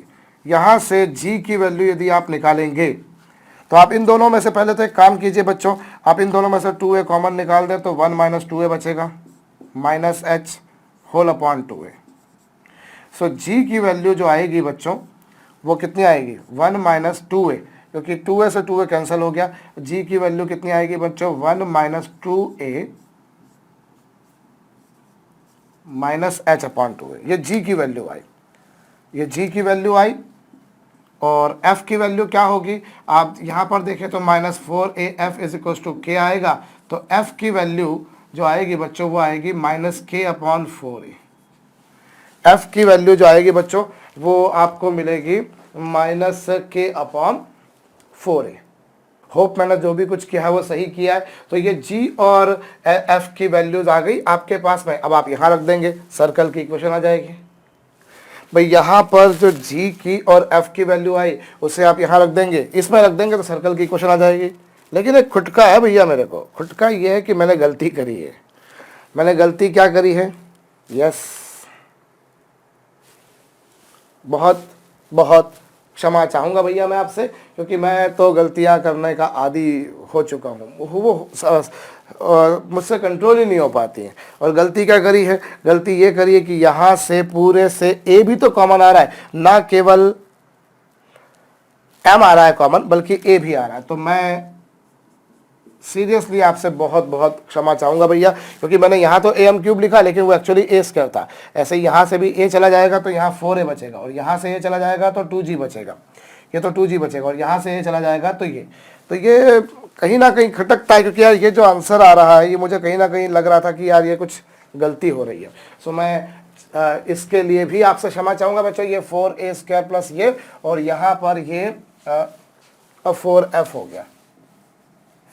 यहाँ से g की वैल्यू यदि आप निकालेंगे तो आप इन दोनों में से पहले तो एक काम कीजिए बच्चों, आप इन दोनों में से 2a कॉमन निकाल दें तो 1 माइनस 2a बचेगा minus H whole upon 2a। So g की वैल्यू जो आएगी बच्चों वो कितनी आएगी 1 माइनस 2a, क्योंकि 2a से 2a कैंसिल हो गया। g की वैल्यू कितनी आएगी बच्चों 1 minus 2a minus H upon 2a। ये g की वैल्यू आई, ये g की वैल्यू आई। और f की वैल्यू क्या होगी, आप यहाँ पर देखें तो -4af is equal to k आएगा। तो f की वैल्यू जो आएगी बच्चों वो आएगी -k अपॉन 4a। f की वैल्यू जो आएगी बच्चों वो आपको मिलेगी -k अपॉन 4a। होप मैंने जो भी कुछ किया है वो सही किया है। तो ये g और f की वैल्यूज आ गई आपके पास में। अब आप यहाँ रख देंगे, सर्कल की इक्वेशन आ जाएगी। भाई यहाँ पर जो g की और f की वैल्यू आई उसे आप यहाँ रख देंगे, इसमें रख देंगे तो सर्कल की इक्वेशन आ जाएगी। लेकिन एक खुटका है भैया, मेरे को खुटका ये है कि मैंने गलती करी है। मैंने गलती क्या करी है, यस, बहुत बहुत क्षमा चाहूँगा भैया मैं आपसे, क्योंकि मैं तो गलतियाँ करने का आदी हो चुका हूँ, वो मुझसे कंट्रोल ही नहीं हो पाती हैं। और गलती क्या करी है, गलती ये करी है कि यहाँ से पूरे से a भी तो कॉमन आ रहा है, ना केवल m आ रहा है कॉमन बल्कि a भी आ रहा है। तो मैं सीरियसली आपसे बहुत बहुत क्षमा चाहूँगा भैया, क्योंकि मैंने यहाँ तो am³ लिखा लेकिन वो एक्चुअली a² था। ऐसे ही यहाँ से भी a चला जाएगा तो यहाँ 4a बचेगा, और यहाँ से a चला जाएगा तो 2g बचेगा, ये तो 2g बचेगा, और यहाँ से a चला जाएगा तो ये कहीं ना कहीं खटकता है, क्योंकि यार ये जो आंसर आ रहा है ये मुझे कहीं ना कहीं लग रहा था कि यार ये कुछ गलती हो रही है। सो मैं इसके लिए भी आपसे क्षमा चाहूँगा बच्चों। ये 4a² प्लस ये, और यहाँ पर ये 4f हो गया,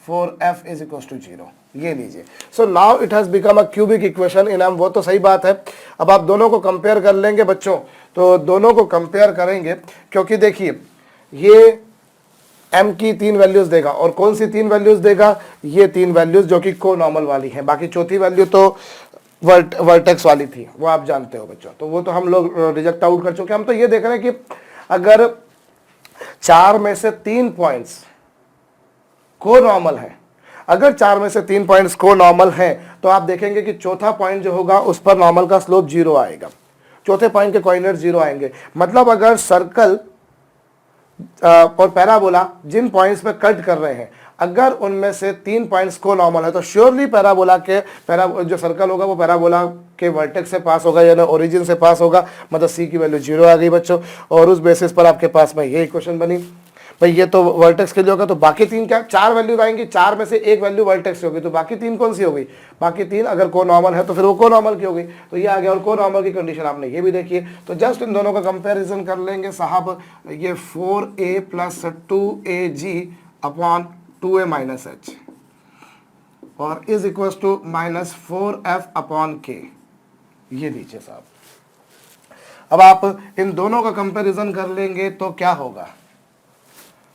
4f इज इक्वल टू 0, ये लीजिए। So now it has become a cubic equation in m। वो तो सही बात है। अब आप दोनों को कंपेयर कर लेंगे बच्चों, तो दोनों को कंपेयर करेंगे, क्योंकि देखिए ये m की 3 वैल्यूज़ देगा, और कौन सी 3 वैल्यूज़ देगा, ये 3 वैल्यूज़ जो कि को नॉर्मल वाली हैं। बाकी चौथी वैल्यू तो वर्टेक्स वाली थी, वो आप जानते हो बच्चों, तो वो तो हम लोग रिजेक्ट आउट कर चुके हैं। हम तो ये देख रहे हैं कि अगर 4 में से 3 पॉइंट्स को नॉर्मल है, अगर 4 में से 3 पॉइंट्स को नॉर्मल है तो आप देखेंगे कि चौथा पॉइंट जो होगा उस पर नॉर्मल का स्लोप 0 आएगा, चौथे पॉइंट के कोऑर्डिनेट 0 आएंगे। मतलब अगर सर्कल और पैराबोला जिन पॉइंट्स पे कट कर रहे हैं, अगर उनमें से 3 पॉइंट्स को नॉर्मल है तो श्योरली पैराबोला के जो सर्कल होगा वो पैराबोला के वर्टेक्स से पास होगा, यानी ओरिजिन से पास होगा। मतलब सी की वैल्यू 0 आ गई बच्चों, और उस बेसिस पर आपके पास में ये इक्वेशन बनी। भाई ये तो वर्टेक्स के लिए होगा, तो बाकी 3 क्या, 4 वैल्यूज आएंगी, 4 में से 1 वैल्यू वर्टेक्स की होगी, तो बाकी 3 कौन सी होगी, बाकी 3 अगर को नॉर्मल है तो फिर वो को नॉर्मल की होगी। तो ये आ गया, और को नॉर्मल की कंडीशन आपने ये भी देखी है। तो जस्ट इन दोनों का कंपैरिजन कर लेंगे साहब। ये 4a plus 2ag upon 2a minus H, और is equal to -4f upon k, ये लीजिए साहब। अब आप इन दोनों का कंपैरिजन कर लेंगे तो क्या होगा,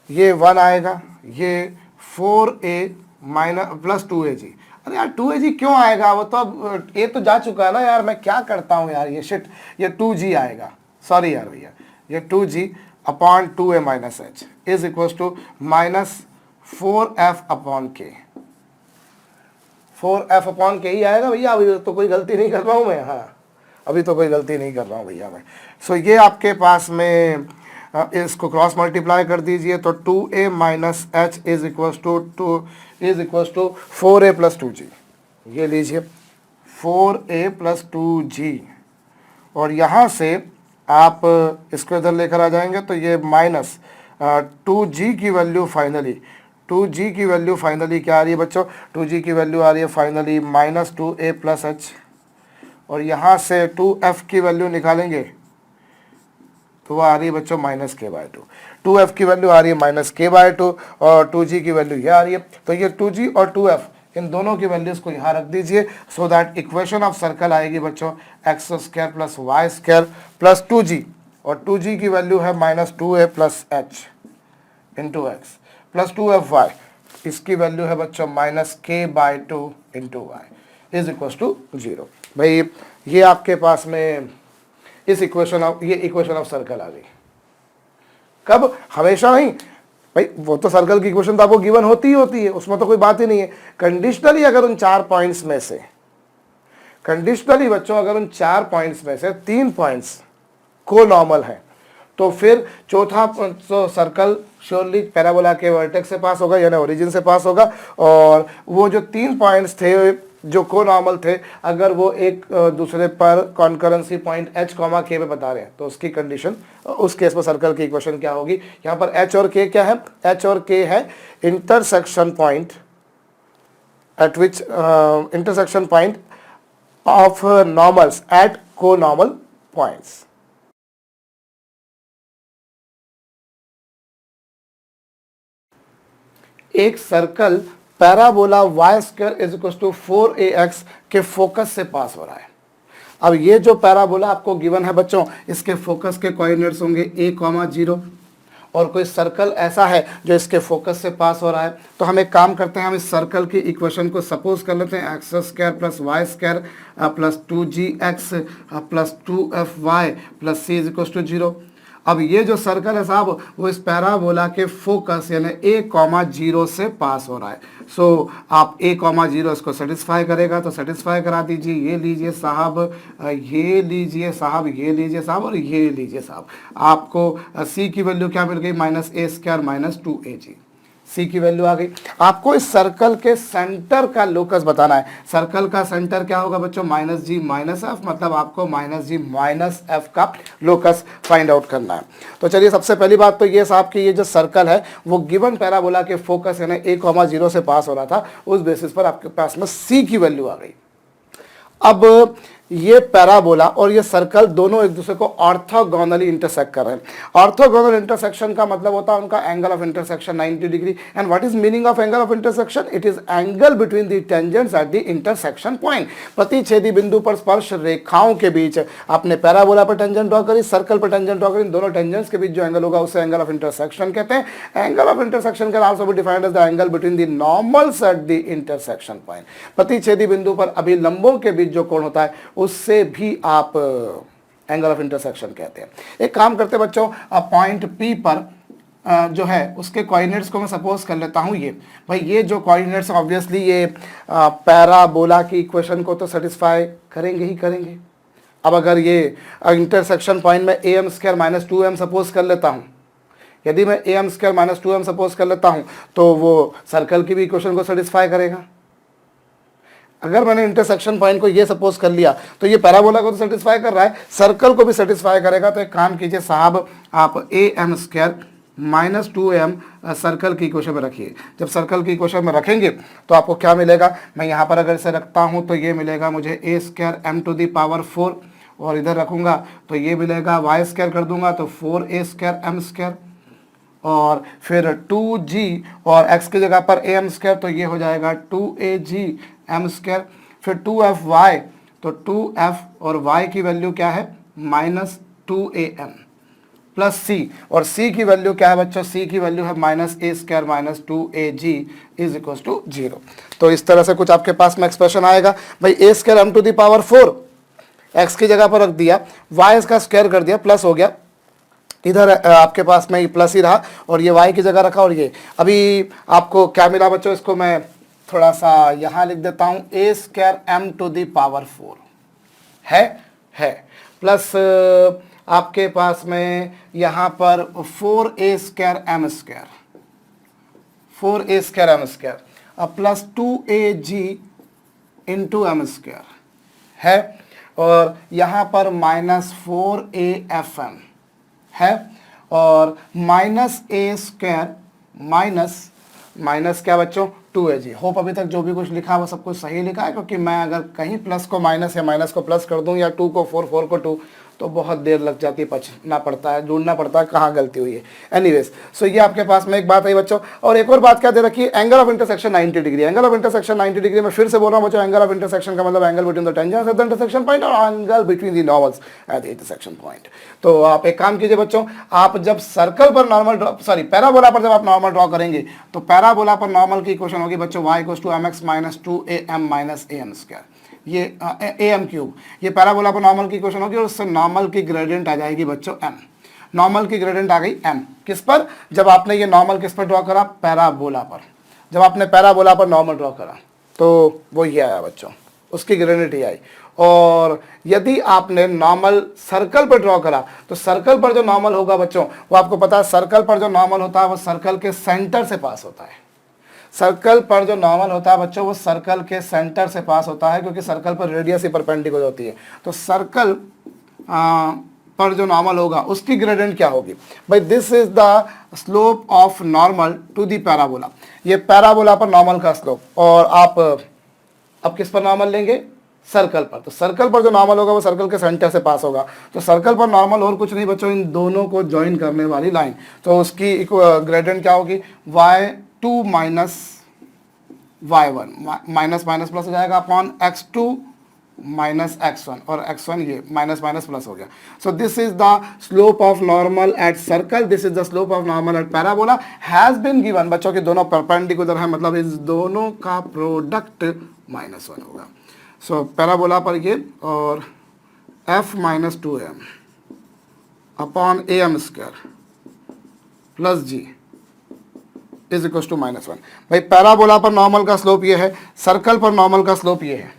ये 1 आएगा, ये 4a माइनस प्लस 2ag। अरे यार 2ag क्यों आएगा, वो तो अब a तो जा चुका है ना यार, मैं क्या करता हूँ यार, ये शिट, ये 2g आएगा, सॉरी यार भैया, ये 2g upon 2a minus H is equal to -4f upon k, 4f upon k ही आएगा भैया। अभी तो कोई गलती नहीं कर रहा हूँ मैं, हाँ अभी तो कोई गलती नहीं कर रहा हूँ भैया मैं। सो ये आपके पास में इसको क्रॉस मल्टीप्लाई कर दीजिए, तो 2a minus H is equal to 4a plus 2g, ये लीजिए 4a प्लस 2g, और यहाँ से आप इसको इधर लेकर आ जाएंगे तो ये माइनस 2g की वैल्यू फाइनली, 2g की वैल्यू फाइनली क्या आ रही है बच्चों, 2g की वैल्यू आ रही है फाइनली -2a प्लस एच, और यहाँ से 2f की वैल्यू निकालेंगे तो वो आ रही है बच्चों -k/2, 2f की वैल्यू आ रही है -k/2, और 2g की वैल्यू ये आ रही है। तो ये 2g और 2f इन दोनों की वैल्यूज को यहाँ रख दीजिए, so that equation of circle आएगी बच्चों x² plus y² plus 2g और 2g की वैल्यू है -2a plus H into X plus 2fy, इसकी वैल्यू है बच्चों -k/2 into Y is equal to 0। भाई ये आपके पास में ये इक्वेशन ऑफ सर्कल आ गई। कब? हमेशा नहीं भाई, वो तो सर्कल की इक्वेशन तो आपको गिवन होती ही होती है, उसमें तो कोई बात ही नहीं है। कंडीशनली अगर उन 4 पॉइंट्स में से, कंडीशनली बच्चों अगर उन 4 पॉइंट्स में से 3 पॉइंट्स को नॉर्मल है, तो फिर चौथा तो सर्कल श्योरली पैराबोला के वर्टेक्स से पास होगा, यानी ओरिजिन से पास होगा। और वो जो 3 पॉइंट्स थे जो को नॉर्मल थे, अगर वो एक दूसरे पर कॉन्करेंसी पॉइंट h, k पे बता रहे हैं, तो उसकी कंडीशन, उस केस में सर्कल की इक्वेशन क्या होगी? यहाँ पर h और k क्या है? h और k है intersection point at which intersection point of normals at conormal points. एक circle parabola y² is equal to 4ax के फोकस से पास हो रहा है। अब ये जो पैराबोला आपको गिवन है बच्चों, इसके फोकस के कोऑर्डिनेट्स होंगे a, 0, और कोई सर्कल ऐसा है जो इसके फोकस से पास हो रहा है। तो हम एक काम करते हैं, हम इस सर्कल की इक्वेशन को सपोज कर लेते हैं x² plus y² plus 2gx plus 2fy plus c is equal to 0। अब ये जो सर्कल है साहब, वो इस पैराबोला के फोकस यानी a, 0 से पास हो रहा है। सो आप a, 0 इसको सेटिस्फाई करेगा, तो सेटिस्फाई करा दीजिए। ये लीजिए साहब, ये लीजिए साहब, ये लीजिए साहब, और ये लीजिए साहब। आपको c की वैल्यू क्या मिल गई? -a² -2ag। c की वैल्यू आ गई। आपको इस सर्कल के सेंटर का लोकस बताना है। सर्कल का सेंटर क्या होगा बच्चों? -g -f, मतलब आपको -g -f का लोकस फाइंड आउट करना है। तो चलिए, सबसे पहली बात तो ये साहब कि ये जो सर्कल है वो गिवन पैराबोला के फोकस यानी a, 0 से पास हो रहा था, उस बेसिस पर आपके पास में c की वैल्यू आ गई। अब ये पैराबोला और ये सर्कल दोनों एक दूसरे को ऑर्थोगोनली इंटरसेक्ट कर रहे हैं। ऑर्थोगोनल इंटरसेक्शन का मतलब होता है उनका angle of intersection 90 degree. And what is meaning of angle of intersection? It is angle between the tangents at the intersection point. प्रतिच्छेदी बिंदु पर स्पर्श रेखाओं के बीच आपने पैराबोला पर टेंजेंट ड्रॉ करी, सर्कल पर टेंजेंट ड्रॉ करी, दोनों टेंजेंट्स के बीच जो एंगल होगा उसे एंगल ऑफ इंटरसेक्शन कहते हैं। Angle of intersection can also be defined as the angle between the normals at the intersection point. प्रतिच्छेदी बिंदु पर अभिलंबों के बीच जो कोण होता है उससे भी आप एंगल ऑफ इंटरसेक्शन कहते हैं। एक काम करते हैं बच्चों, पॉइंट P पर जो है उसके कोऑर्डिनेट्स को मैं सपोज कर लेता हूं। ये भाई, ये जो कोऑर्डिनेट्स ऑब्वियसली ये पैराबोला की इक्वेशन को तो सेटिस्फाई करेंगे ही करेंगे। अब अगर ये इंटरसेक्शन पॉइंट में am² - 2m सपोज कर लेता हूं, यदि मैं am² - 2m सपोज कर लेता हूं, तो वो सर्कल की भी इक्वेशन को सेटिस्फाई करेगा। अगर मैंने इंटरसेक्शन पॉइंट को ये सपोज कर लिया, तो ये पैराबोला को तो सेटिस्फाई कर रहा है, सर्कल को भी सेटिस्फाई करेगा। तो एक काम कीजिए साहब, आप am² - 2m सर्कल की इक्वेशन में रखिए। जब सर्कल की इक्वेशन में रखेंगे तो आपको क्या मिलेगा? मैं यहाँ पर अगर इसे रखता हूँ तो ये मिलेगा मुझे a² m⁴, और इधर रखूँगा तो ये मिलेगा y² कर दूंगा तो 4a² m², और फिर 2g और x की जगह पर am², तो ये हो जाएगा 2ag m²। फिर 2fy, तो 2f और y की वैल्यू क्या है? -2am प्लस c, और c की वैल्यू क्या है बच्चों? c की वैल्यू है -a² - 2ag is equal to 0। तो इस तरह से कुछ आपके पास में एक्सप्रेशन आएगा। भाई a² m⁴ x की जगह पर रख दिया, y का स्क्वायर कर दिया, प्लस हो गया, इधर आपके पास में प्लस ही रहा, और ये y की जगह रखा, और ये अभी आपको क्या मिला बच्चों? इसको मैं थोड़ा सा यहाँ लिख देता हूँ, a² m⁴ है प्लस आपके पास में यहाँ पर 4a² m² plus 2ag into m² है, और यहाँ पर -4afm है, और -a² माइनस क्या बच्चों? 2ag। होप अभी तक जो भी कुछ लिखा है वो सब कुछ सही लिखा है, क्योंकि मैं अगर कहीं प्लस को माइनस या माइनस को प्लस कर दूं या 2 को 4 को 2, तो बहुत देर लग जाती है, पढ़ना पड़ता है, ढूंढना पड़ता है कहाँ गलती हुई है। एनीवेज, सो ये आपके पास में एक बात है बच्चों। और एक और बात क्या दे रखी है, angle of intersection 90 degree. Angle of intersection 90 degree में फिर से बोल रहा हूँ बच्चों, एंगल ऑफ इंटरसेक्शन का मतलब angle between the tangents at the intersection point और angle between the normals at the intersection point. तो आप एक काम कीजिए बच्चों, आप जब सर्कल पर नॉर्मल सॉरी पैराबोला पर जब आप नॉर्मल ड्रॉ करेंगे तो पैराबोला पर नॉर्मल की इक्वेशन होगी बच्चों y = mx - 2am - am², ये am क्यूब, ये पैराबोला पर नॉर्मल की इक्वेशन होगी और उससे नॉर्मल की ग्रेडियंट आ जाएगी बच्चों m। नॉर्मल की ग्रेडियंट आ गई m किस पर, जब आपने ये नॉर्मल किस पर ड्रॉ करा, पैराबोला पर। जब आपने पैराबोला पर नॉर्मल ड्रॉ करा तो वो ये आया बच्चों, उसकी ग्रेडियंट ये आई। और यदि आपने नॉर्मल सर्कल पर ड्रॉ करा तो सर्कल पर जो नॉर्मल होगा बच्चों, वो आपको पता है सर्कल पर जो नॉर्मल होता है वो सर्कल के सेंटर से पास होता है। सर्कल पर जो नॉर्मल होता है बच्चों वो सर्कल के सेंटर से पास होता है, क्योंकि सर्कल पर रेडियस ही परपेंडिकुलर होती है। तो सर्कल पर जो नॉर्मल होगा उसकी ग्रेडियंट क्या होगी भाई, this is the slope of normal to the parabola. ये पैराबोला पर नॉर्मल का स्लोप, और आप अब किस पर नॉर्मल लेंगे, सर्कल पर। तो सर्कल पर जो नॉर्मल होगा वो सर्कल के सेंटर से पास होगा। तो सर्कल पर नॉर्मल और कुछ नहीं बच्चों, इन दोनों को ज्वाइन करने वाली लाइन। तो उसकी ग्रेडियंट क्या होगी, y2 minus y1, minus minus plus हो जाएगा अपॉन x2 माइनस x1, और x1 ये माइनस माइनस प्लस हो गया। So this is the slope of normal at circle, this is the slope of normal at parabola has been given. बच्चों के दोनों perpendicular है, मतलब इस दोनों का प्रोडक्ट -1 होगा। सो पैराबोला पर ये, और f - 2am upon am² plus g is equal to -1। भाई पैराबोला पर नॉर्मल का स्लोप ये है, सर्कल पर नॉर्मल का स्लोप ये है।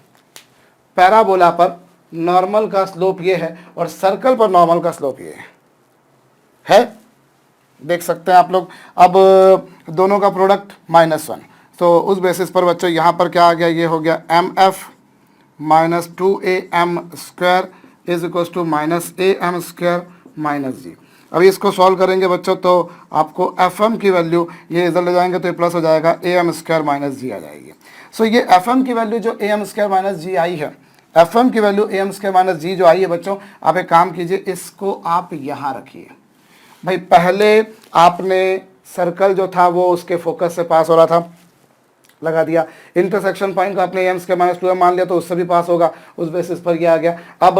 पैराबोला पर नॉर्मल का स्लोप ये है और सर्कल पर नॉर्मल का स्लोप ये है, देख सकते हैं आप लोग। अब दोनों का प्रोडक्ट -1, तो उस बेसिस पर बच्चों यहाँ पर क्या आ गया, ये हो गया mf - 2am² is equal to -am² minus g। अभी इसको सॉल्व करेंगे बच्चों तो आपको fm की वैल्यू, ये इधर ले जाएंगे तो ये प्लस हो जाएगा, am² माइनस g आ जाएगी। सो ये fm की वैल्यू जो am² माइनस g आई है, fm की वैल्यू am² माइनस g जो आई है बच्चों, आप एक काम कीजिए, इसको आप यहाँ रखिए। भाई पहले आपने सर्कल जो था वो उसके फोकस से पास हो रहा था, लगा दिया। इंटरसेक्शन पॉइंट को आपने am² - 2m मान लिया तो उससे भी पास होगा, उस बेसिस पर ये आ गया। अब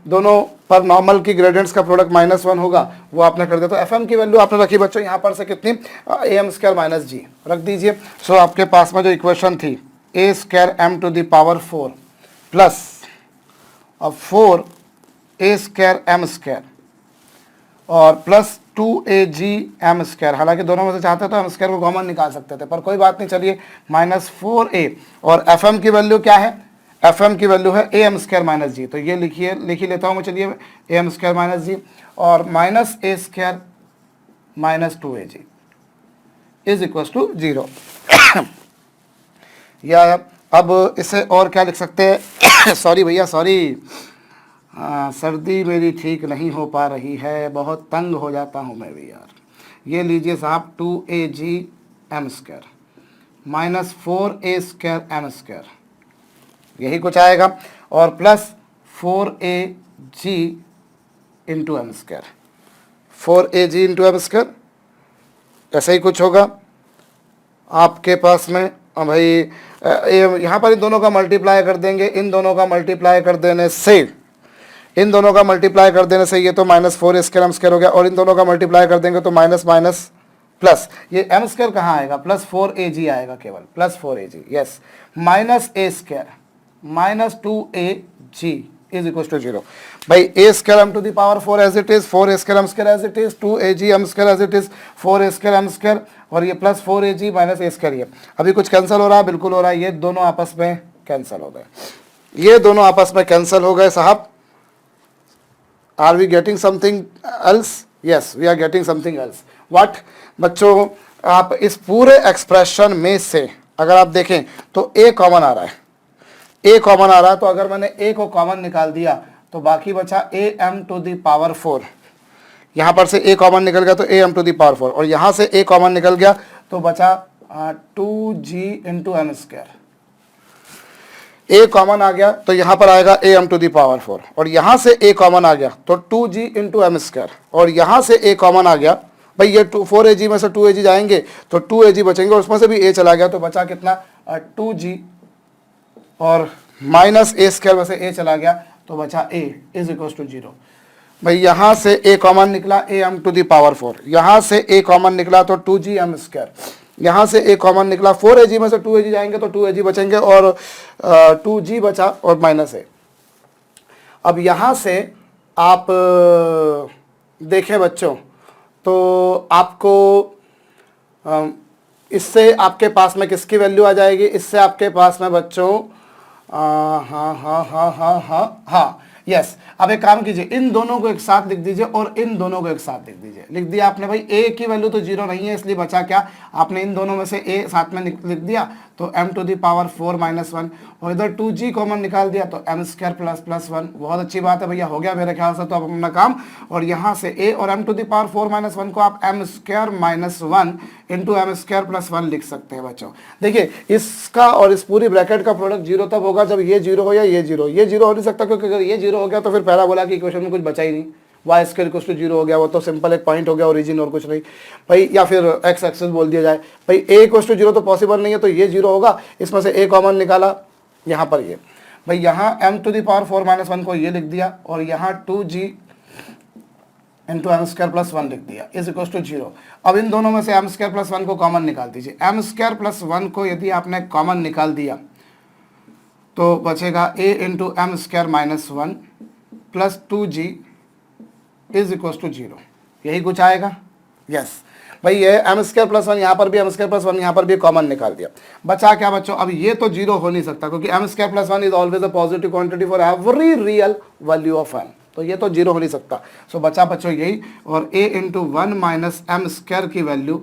दोनों पर नॉर्मल की ग्रेडियंट्स का प्रोडक्ट -1 होगा, वो आपने कर दिया। तो fm की वैल्यू आपने रखी बच्चों यहाँ पर से कितनी, am² माइनस g रख दीजिए। सो आपके पास में जो इक्वेशन थी a² m⁴ plus 4a² m² और प्लस 2ag m²। हालांकि दोनों में से चाहते तो m² को कॉमन निकाल सकते थे, पर कोई बात नहीं, चलिए -4a। और fm की वैल्यू क्या है, fm की वैल्यू है am² माइनस g। तो ये लिख ही लेता हूँ मैं, चलिए am² माइनस g और -a² minus 2ag is equal to 0। या अब इसे और क्या लिख सकते हैं, सॉरी भैया सॉरी, सर्दी मेरी ठीक नहीं हो पा रही है, बहुत तंग हो जाता हूँ मैं भी यार। ये लीजिए साहब 2ag m² minus 4a² m², यही कुछ आएगा, और plus 4ag into m², 4ag into m², ऐसा ही कुछ होगा आपके पास में। भाई यहाँ पर इन दोनों का मल्टीप्लाई कर देंगे, इन दोनों का मल्टीप्लाई कर देने से, इन दोनों का मल्टीप्लाई कर देने से ये तो -4a² m² हो गया, और इन दोनों का मल्टीप्लाई कर देंगे तो माइनस माइनस प्लस, ये m² कहाँ आएगा, प्लस 4ag आएगा, केवल plus 4ag, yes, -a² minus 2ag is equal to 0। भाई a² m⁴ as it is, 4a² m² as it is, 2ag m² as it is, 4a² m² और ये plus 4ag minus a²। ये अभी कुछ cancel हो रहा है, बिल्कुल हो रहा है, ये दोनों आपस में कैंसिल हो गए, ये दोनों आपस में कैंसिल हो गए साहब। Are we getting something else, yes we are getting something else. What बच्चों, आप इस पूरे एक्सप्रेशन में से अगर आप देखें तो a कॉमन आ रहा है, a कॉमन आ रहा है, तो अगर मैंने a को कॉमन निकाल दिया तो बाकी बचा am⁴। यहाँ पर से a कॉमन निकल गया तो am⁴, और यहाँ से a कॉमन निकल गया तो बचा 2g into m²। a common आ गया तो यहाँ पर आएगा am टू द पावर 4, और यहाँ से a कॉमन आ गया तो 2g इंटू एम स्क्वायर, और यहाँ से a कॉमन आ गया भाई, ये 4ag में से 2ag जाएंगे तो 2ag बचेंगे, और उसमें से भी a चला गया तो बचा कितना 2g, और माइनस a स्क्वायर में से a चला गया तो बचा a इज इक्वल टू 0। भाई यहाँ से a कॉमन निकला am टू द पावर 4, यहाँ से a कॉमन निकला तो 2g m स्क्वायर, यहाँ से a कॉमन निकला, 4ag में से 2ag जाएंगे तो 2ag बचेंगे और 2g बचा और माइनस a। अब यहाँ से आप देखें बच्चों तो आपको इससे आपके पास में किसकी वैल्यू आ जाएगी, इससे आपके पास में बच्चों हाँ यस। अब एक काम कीजिए, इन दोनों को एक साथ लिख दीजिए और इन दोनों को एक साथ लिख दीजिए। लिख दिया आपने भाई, a की वैल्यू तो 0 नहीं है इसलिए बचा क्या, आपने इन दोनों में से a साथ में लिख दिया तो m to the power 4 minus 1, और इधर 2g कॉमन निकाल दिया तो m स्क्वायर प्लस 1। बहुत अच्छी बात है भैया, हो गया मेरे ख्याल से तो अब अपना काम। और यहाँ से a और m to the power 4 minus 1 को आप m square minus 1 into m square plus 1 लिख सकते हैं बच्चों। देखिए इसका और इस पूरी ब्रैकेट का प्रोडक्ट 0 तब होगा जब ये 0 हो या ये 0। ये 0 हो नहीं सकता क्योंकि अगर ये 0 हो गया तो फिर पैराबोला की इक्वेशन में कुछ बचा ही नहीं, वाई स्क्वायर इक्वल टू 0 हो गया, वो तो सिंपल एक पॉइंट हो गया ओरिजिन और कुछ नहीं भाई। या फिर एक्स एक्सिस बोल दिया जाए भाई, a इक्वल टू 0 तो पॉसिबल नहीं है, तो ये 0 होगा, इसमें से a कॉमन निकाला, यहाँ पर ये भाई, यहाँ m to the power 4 minus 1 को ये लिख दिया और यहाँ 2g into m square plus 1 लिख दिया इज इक्वल टू 0। अब इन दोनों में से एम स्क्वायर प्लस 1 को कॉमन निकाल दीजिए। एम स्क्वायर प्लस 1 को यदि आपने कॉमन निकाल दिया तो बचेगा a into m square minus 1 plus 2g is equal to 0। यही कुछ आएगा, यस भाई। ये एम स्क्वायर प्लस 1 यहाँ पर भी, एम स्क्वायर प्लस 1 यहाँ पर भी कॉमन निकाल दिया, बचा क्या बच्चों, अब ये तो 0 हो नहीं सकता क्योंकि m square plus 1 is always a positive quantity for every real value of m, तो ये तो 0 हो नहीं सकता। सो बचा बच्चों यही, और a into 1 minus m square की वैल्यू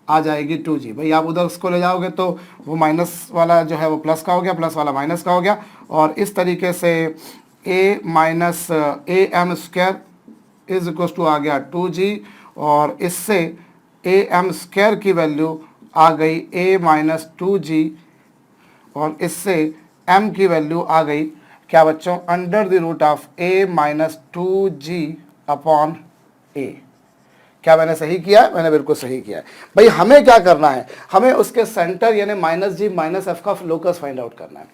आ जाएगी 2g। भाई आप उधर उसको ले जाओगे तो वो माइनस वाला जो है वो प्लस का हो गया, प्लस वाला माइनस का हो गया, और इस तरीके से a minus a M square is equal to आ गया 2g, और इससे ए एम स्क्वायर की वैल्यू आ गई a माइनस 2g, और इससे m की वैल्यू आ गई क्या बच्चों, under the root of a minus 2g upon a। क्या मैंने सही किया है? मैंने बिल्कुल सही किया है भाई। हमें क्या करना है, हमें उसके सेंटर यानी माइनस जी माइनस एफ का लोकस फाइंड आउट करना है।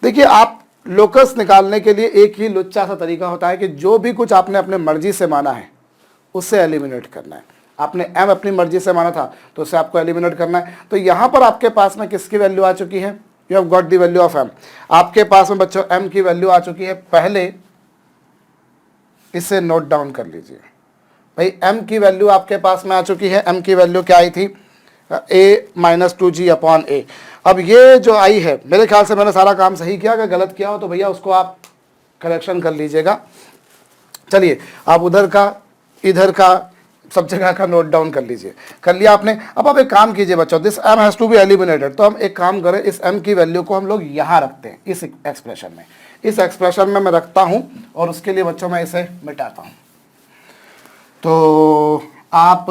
देखिए आप लोकस निकालने के लिए एक ही लुच्चा सा तरीका होता है कि जो भी कुछ आपने अपने मर्जी से माना है उससे एलिमिनेट करना है। आपने m अपनी मर्जी से माना था तो उससे आपको एलिमिनेट करना है। तो यहाँ पर आपके पास में किसकी वैल्यू आ चुकी है, you have got the value of m। आपके पास में बच्चों m की वैल्यू आ चुकी है, पहले इसे नोट डाउन कर लीजिए भाई। m की वैल्यू आपके पास में आ चुकी है, m की वैल्यू क्या आई थी, a minus 2g upon a। अब ये जो आई है, मेरे ख्याल से मैंने सारा काम सही किया, अगर गलत किया हो तो भैया उसको आप करेक्शन कर लीजिएगा। चलिए आप उधर का इधर का सब जगह का नोट डाउन कर लीजिए। कर लिया आपने। अब आप एक काम कीजिए बच्चों, this m has to be eliminated, तो हम एक काम करें, इस m की वैल्यू को हम लोग यहाँ रखते हैं, इस एक्सप्रेशन में। इस एक्सप्रेशन में मैं रखता हूँ और उसके लिए बच्चों मैं इसे मिटाता हूँ। तो आप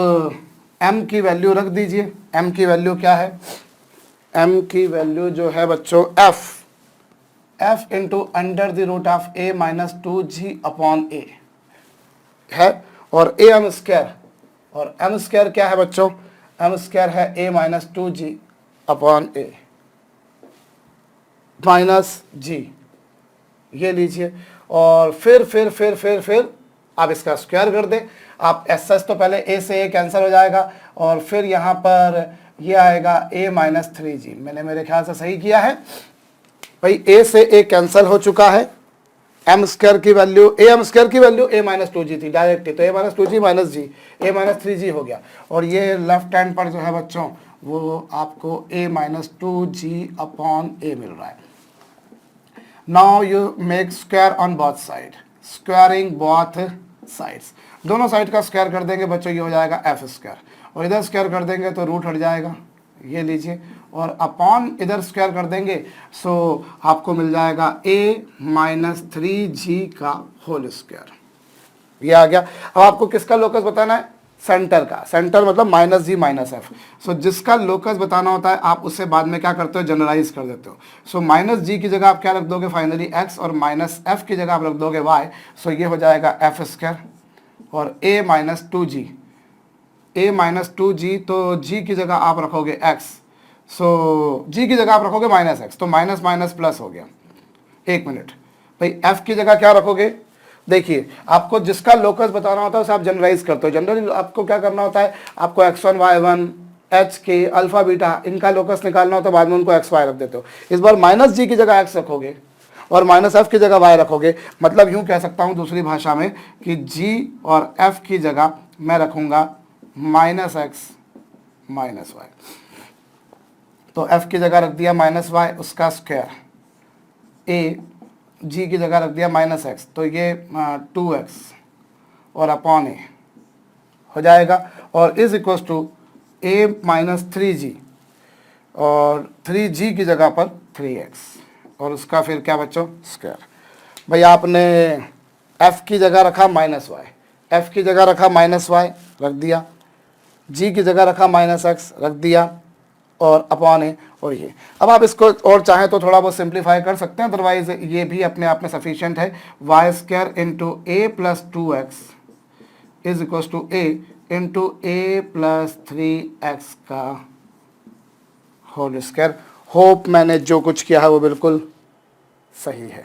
m की वैल्यू रख दीजिए। m की वैल्यू क्या है, m की वैल्यू जो है बच्चों f into under the root of a minus 2g upon a है, और a m स्क्वायर, और m स्क्वायर क्या है बच्चों, m स्क्वायर है a minus 2g upon a minus g, ये लीजिए। और फिर आप इसका स्क्वायर कर दें। आप एस तो पहले a से a कैंसिल हो जाएगा, और फिर यहाँ पर ये आएगा a माइनस 3g। मैंने मेरे ख्याल से सही किया है भाई, a से a कैंसिल हो चुका है, एम स्क्वायर की वैल्यू a माइनस 2g थी डायरेक्टली, तो a minus 2g minus g, a minus 3g हो गया। और ये लेफ्ट हैंड पर जो है बच्चों वो आपको a minus 2g upon a मिल रहा है। Now you make square on both side, squaring both sides, दोनों साइड का स्क्वायर कर देंगे बच्चों, ये हो जाएगा एफ स्क्वायर, और इधर स्क्वायर कर देंगे तो रूट हट जाएगा, ये लीजिए, और अपॉन इधर स्क्वायर कर देंगे, सो आपको मिल जाएगा a माइनस 3g का होल स्क्वायर। ये आ गया। अब आपको किसका लोकस बताना है, सेंटर का, सेंटर मतलब माइनस जी माइनस एफ। सो जिसका लोकस बताना होता है आप उससे बाद में क्या करते हो, जनरलाइज कर देते हो। सो माइनस जी की जगह आप क्या रख दोगे फाइनली एक्स, और माइनस एफ की जगह आप रख दोगे वाई। सो ये हो जाएगा एफ स्क्वायर और ए माइनस टू जी, ए माइनस टू जी, तो जी की जगह आप रखोगे एक्स, सो जी की जगह आप रखोगे माइनस एक्स, तो माइनस माइनस प्लस हो गया। एक मिनट भाई, एफ की जगह क्या रखोगे, देखिए आपको जिसका लोकस बताना होता है उसे आप जनरलाइज करते हो। जनरली आपको क्या करना होता है, आपको x1 y1 एच के अल्फा बीटा इनका लोकस निकालना होता है, बाद में उनको एक्स वाई रख देते हो। इस बार माइनस जी की जगह एक्स रखोगे और माइनस एफ की जगह वाई रखोगे, मतलब यूं कह सकता हूं दूसरी भाषा में कि जी और एफ की जगह मैं रखूंगा माइनस एक्स माइनस वाई। तो एफ की जगह रख दिया माइनस वाई उसका स्क्वायर, ए जी की जगह रख दिया माइनस एक्स, तो ये 2x और अपॉन ए हो जाएगा, और is equal to a minus 3g, और 3g की जगह पर 3x और उसका फिर क्या बच्चों स्क्वायर। भाई आपने f की जगह रखा माइनस वाई, f की जगह रखा माइनस वाई रख दिया, g की जगह रखा माइनस एक्स रख दिया और अपॉन ए, और ये अब आप इसको और चाहें तो थोड़ा बहुत सिंप्लीफाई कर सकते हैं, अदरवाइज ये भी अपने आप में सफिशिएंट है। Y square into a plus 2x is equal to a into a plus 3x का होल स्क्वायर। होप मैंने जो कुछ किया है वो बिल्कुल सही है।